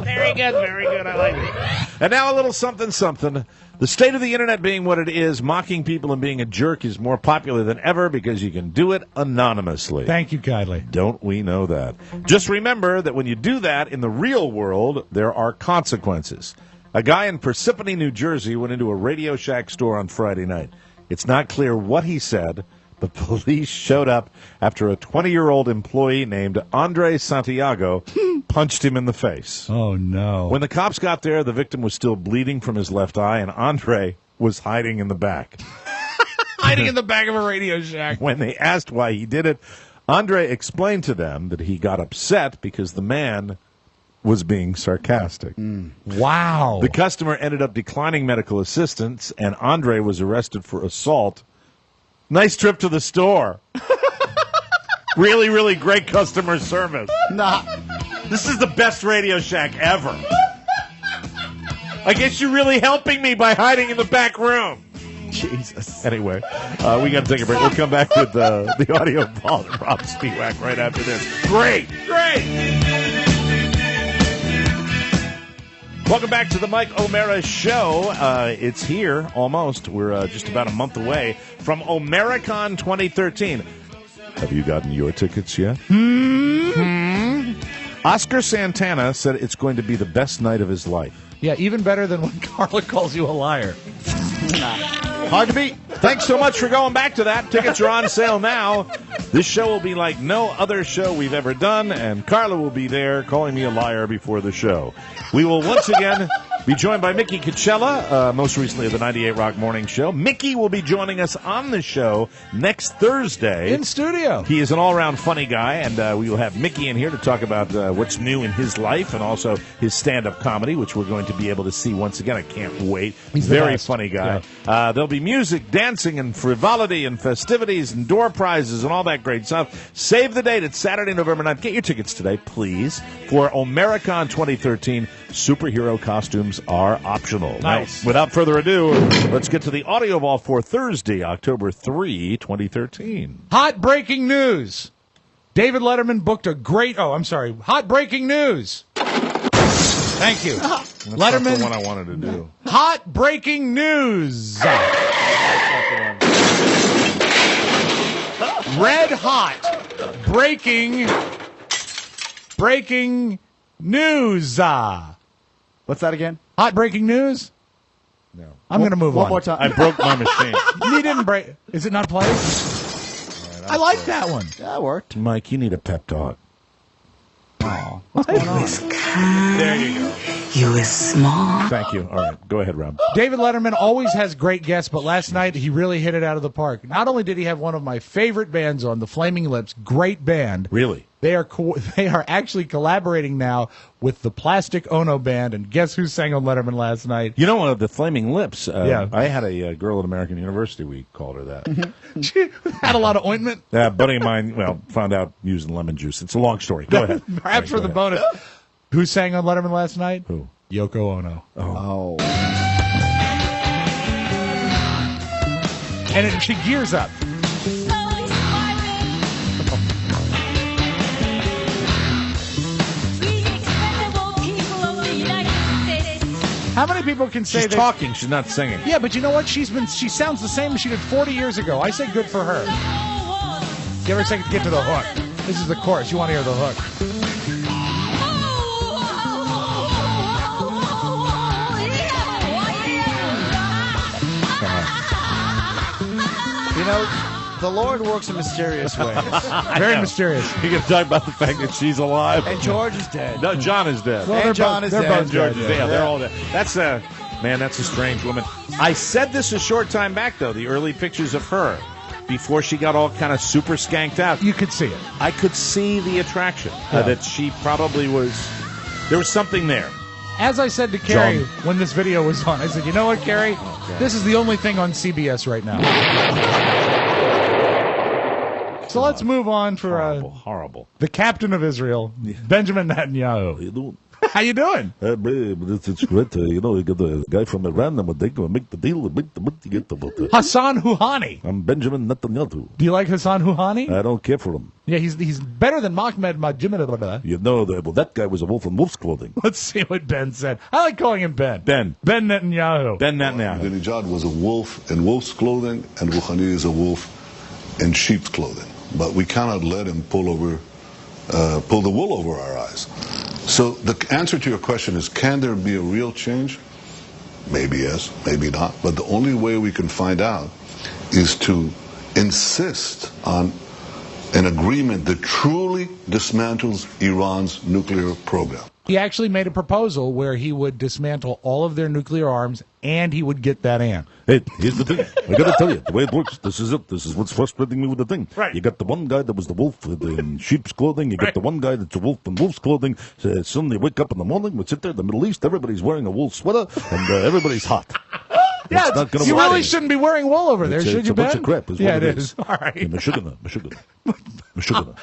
Very good. I like it. And now a little something. The state of the internet being what it is, mocking people and being a jerk is more popular than ever because you can do it anonymously. Thank you kindly. Don't we know that? Just remember that when you do that in the real world, there are consequences. A guy in Parsippany, New Jersey, went into a Radio Shack store on Friday night. It's not clear what he said, but police showed up after a 20-year-old employee named Andre Santiago punched him in the face. Oh, no. When the cops got there, the victim was still bleeding from his left eye, and Andre was hiding in the back. Hiding in the back of a Radio Shack. When they asked why he did it, Andre explained to them that he got upset because the man was being sarcastic. Wow. The customer ended up declining medical assistance, and Andre was arrested for assault. Nice trip to the store. Really, really great customer service. Nah. This is the best Radio Shack ever. I guess you're really helping me by hiding in the back room. Jesus. Anyway, we got to take a break. We'll come back with the audio of Paul and Rob Spiewak right after this. Great. Welcome back to the Mike O'Mara Show. It's here, almost. We're just about a month away from Omericon 2013. Have you gotten your tickets yet? Oscar Santana said it's going to be the best night of his life. Yeah, even better than when Carla calls you a liar. Hard to beat. Thanks so much for going back to that. Tickets are on sale now. This show will be like no other show we've ever done, and Carla will be there calling me a liar before the show. We will once again be joined by Mickey Coachella, most recently of the 98 Rock Morning Show. Mickey will be joining us on the show next Thursday. In studio. He is an all-around funny guy, and we will have Mickey in here to talk about what's new in his life and also his stand-up comedy, which we're going to be able to see once again. I can't wait. He's very funny guy. Yeah. There'll be music, dancing, and frivolity, and festivities, and door prizes, and all that great stuff. Save the date. It's Saturday, November 9th. Get your tickets today, please, for Omericon 2013. Superhero costumes are optional. Nice. Now, without further ado, let's get to the audio ball for Thursday, October 3, 2013. Hot breaking news. David Letterman booked a great... Oh, I'm sorry. Hot breaking news. Thank you. That's Letterman. not the one I wanted to do. Hot breaking news. Red hot breaking news. What's that again? Hot breaking news? No. I'm going to move One on. more time. I broke my machine. You didn't break... Is it not playing? I like that one. That worked. Mike, you need a pep talk. Oh, what's going on? There you go. You were smart. Thank you. All right, go ahead, Rob. David Letterman always has great guests, but last night he really hit it out of the park. Not only did he have one of my favorite bands on, the Flaming Lips, great band. Really? They are actually collaborating now with the Plastic Ono Band, and guess who sang on Letterman last night? You know, the Flaming Lips. Yeah. I had a girl at American University. We called her that. She had a lot of ointment. A buddy of mine, found out using lemon juice. It's a long story. Go ahead. Perhaps for the bonus. Who sang on Letterman last night? Who? Yoko Ono. Oh. And she gears up. How many people can say She's that? talking. She's not singing. Yeah, but you know what? She sounds the same as she did 40 years ago. I say good for her. Give her a second to get to the hook. This is the chorus. You want to hear the hook. You know, the Lord works in mysterious ways. Very mysterious. You're going to talk about the fact that she's alive. And George is dead. No, John is dead. Well, And John is they're dead. both George dead. is dead. Yeah, they're all dead. That's man, that's a strange woman. I said this a short time back, though, the early pictures of her, before she got all kind of super skanked out. You could see it. I could see the attraction, Yeah. that she probably was, there was something there. As I said to Carrie John. when this video was on, I said, you know what, Carrie? This is the only thing on CBS right now. So let's move on for Horrible. the captain of Israel, Benjamin Netanyahu. How you doing? How you doing? It's great. You got the guy from Iran, and they can make the deal. Hassan Rouhani. I'm Benjamin Netanyahu. Do you like Hassan Rouhani? I don't care for him. Yeah, he's better than Mahmoud Majid. You know, that guy was a wolf in wolf's clothing. Let's see what Ben said. I like calling him Ben. Ben Netanyahu. Ahmadinejad was a wolf in wolf's clothing, and Rouhani is a wolf in sheep's clothing. But we cannot let him pull the wool over our eyes. So the answer to your question is, can there be a real change? Maybe yes, maybe not. But the only way we can find out is to insist on an agreement that truly dismantles Iran's nuclear program. He actually made a proposal where he would dismantle all of their nuclear arms and he would get that ant. Hey, here's the thing. I got to tell you, the way it works, this is it. This is what's frustrating me with the thing. Right. You got the one guy that was the wolf in sheep's clothing. You got the one guy that's a wolf in wolf's clothing. So suddenly wake up in the morning, we sit there in the Middle East, everybody's wearing a wool sweater, and everybody's hot. Yeah, It's not gonna you work. really shouldn't be wearing wool over there, It's should a you, Ben? bunch of crap. Is Yeah, what it is. All right. Meshuggah.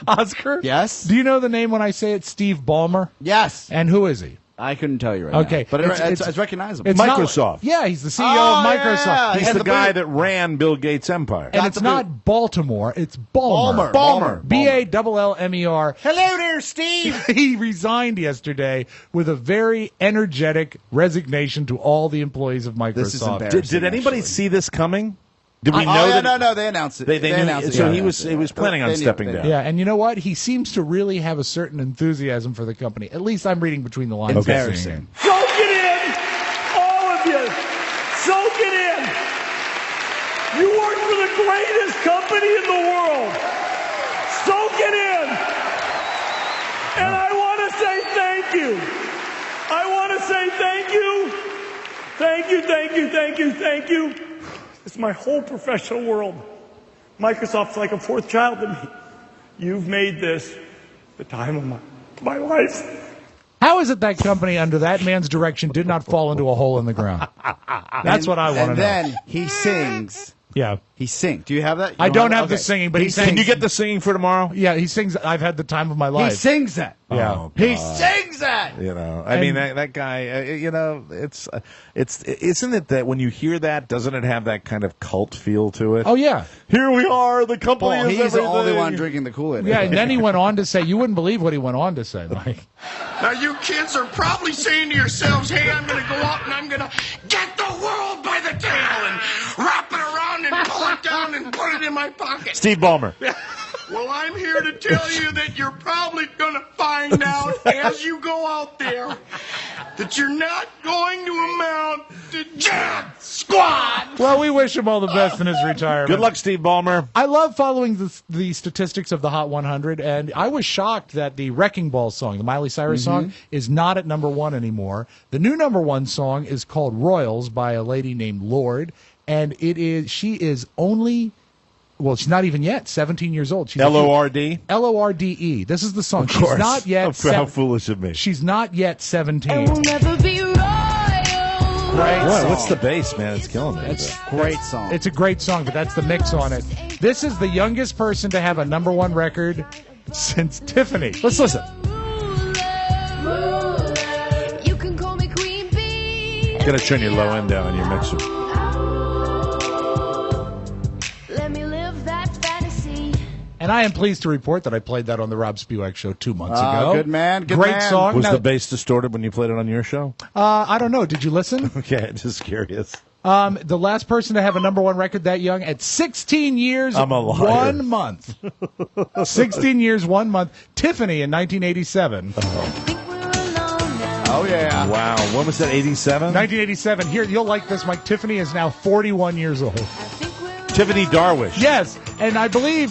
Oscar? Yes? Do you know the name when I say it? Steve Ballmer? Yes. And who is he? I couldn't tell you right Okay. now. But it's recognizable. It's not- Microsoft. yeah, he's the CEO of Microsoft. yeah. He's And the guy that ran Bill Gates' empire. And it's not Baltimore, it's Ballmer. Ballmer. Ballmer. Hello there, Steve. He resigned yesterday with a very energetic resignation to all the employees of Microsoft. This is embarrassing. Did anybody actually. see this coming? Did we know Oh, yeah, that? no, they announced it. They knew- announced it. so Yeah, he yeah, was yeah. he was planning on They knew, stepping they down. knew. Yeah, and you know what? He seems to really have a certain enthusiasm for the company. At least I'm reading between the lines. Embarrassing. Soak it in, all of you. Soak it in. You work for the greatest company in the world. Soak it in. And I want to say thank you. I want to say thank you. Thank you, thank you, thank you, thank you. It's my whole professional world. Microsoft's like a fourth child to me. You've made this the time of my life. How is it that company, under that man's direction, did not fall into a hole in the ground? That's what I want to know. And then he sings. Yeah. He sings. Do you have that? You I don't have okay. the singing, but he sings. Can you get the singing for tomorrow? Yeah, he sings, I've had the time of my life. He sings that. Yeah. Oh, He God. sings that. You know, I mean that guy. You know, it's isn't it that when you hear that, doesn't it have that kind of cult feel to it? Oh, yeah. Here we are, the company Well, is he's the only everything. one drinking the Kool-Aid. Yeah, and then he went on to say, you wouldn't believe what he went on to say, Mike. Now, you kids are probably saying to yourselves, hey, I'm going to go out and I'm going to get the world by the tail and wrap it around and pull it down and put it in my pocket. Steve Ballmer. Well, I'm here to tell you that you're probably going to find out as you go out there that you're not going to amount to jack squat. Well, we wish him all the best in his retirement. Good luck, Steve Ballmer. I love following the statistics of the Hot 100, and I was shocked that the Wrecking Ball song, the Miley Cyrus song, is not at number one anymore. The new number one song is called Royals by a lady named Lorde, and she is only... Well, she's not even yet 17 years old. She's Lorde. Lorde. This is the song. Of course. She's not yet. How foolish of me. She's not yet 17. I will never be royal. Great Boy, song. what's the bass, man? It's killing me. That's Great song. It's a great song, but that's the mix on it. This is the youngest person to have a number one record since Tiffany. Let's listen. You can call me Queen Bee. Gotta turn your low end down on your mixer. Let me live that fantasy. And I am pleased to report that I played that on the Rob Spewak Show 2 months ago. Good man. Good Great man. song. Was Now, the bass distorted when you played it on your show? I don't know. Did you listen? Okay, just curious. The last person to have a number one record that young at 16 years, I'm a liar. 1 month. 16 years, 1 month. Tiffany in 1987. Oh, yeah. Wow. When was that, 87? 1987. Here, you'll like this, Mike. Tiffany is now 41 years old. Tiffany Darwish. Yes, and I believe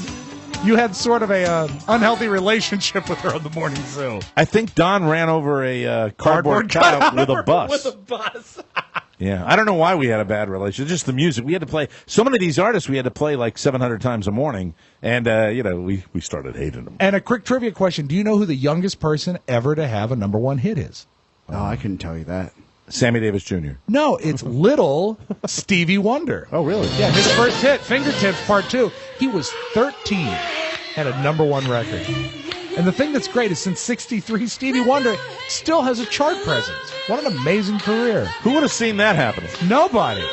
you had sort of a unhealthy relationship with her on the morning zoo. I think Don ran over a cardboard cutout with a bus. With a bus. Yeah, I don't know why we had a bad relationship. Just the music. We had to play so many of these artists. We had to play like 700 times a morning, and we started hating them. And a quick trivia question: do you know who the youngest person ever to have a number one hit is? Oh, I couldn't tell you that. Sammy Davis Jr. No, it's little Stevie Wonder. Oh, really? Yeah, his first hit, Fingertips Part 2. He was 13, had a number one record. And the thing that's great is since 63, Stevie Wonder still has a chart presence. What an amazing career. Who would have seen that happen? Nobody.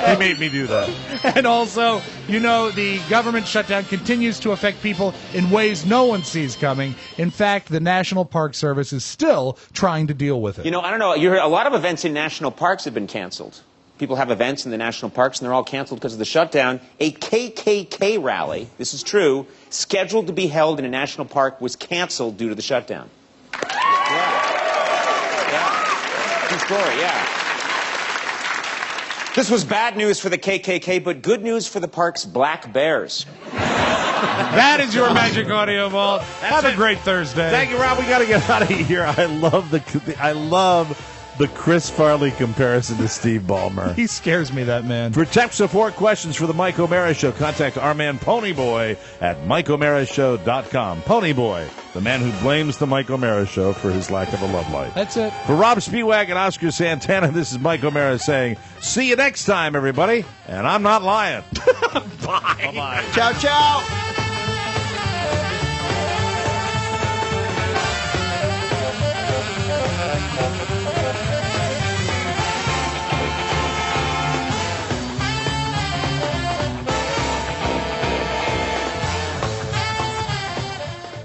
He made me do that. And also, the government shutdown continues to affect people in ways no one sees coming. In fact, the National Park Service is still trying to deal with it. I don't know. You heard a lot of events in national parks have been canceled. People have events in the national parks, and they're all canceled because of the shutdown. A KKK rally, this is true, scheduled to be held in a national park was canceled due to the shutdown. Yeah. True story, yeah. This was bad news for the KKK, but good news for the park's black bears. That is your Magic Audio Vault. Have a great Thursday. Thank you, Rob. We got to get out of here. I love the Chris Farley comparison to Steve Ballmer. He scares me, that man. For tech support questions for the Mike O'Mara Show, contact our man Ponyboy at MikeO'MaraShow.com. Ponyboy, the man who blames the Mike O'Mara Show for his lack of a love life. That's it. For Rob Spiewak and Oscar Santana, this is Mike O'Mara saying, see you next time, everybody. And I'm not lying. Bye. Bye-bye. Ciao, ciao.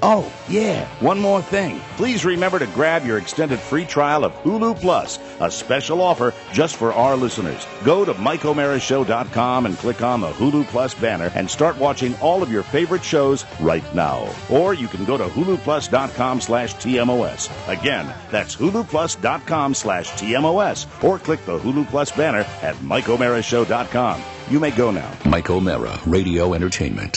Oh, yeah, one more thing. Please remember to grab your extended free trial of Hulu Plus, a special offer just for our listeners. Go to MikeO'MaraShow.com and click on the Hulu Plus banner and start watching all of your favorite shows right now. Or you can go to HuluPlus.com/TMOS. Again, that's HuluPlus.com/TMOS. Or click the Hulu Plus banner at MikeO'MaraShow.com. You may go now. Mike O'Mara, Radio Entertainment.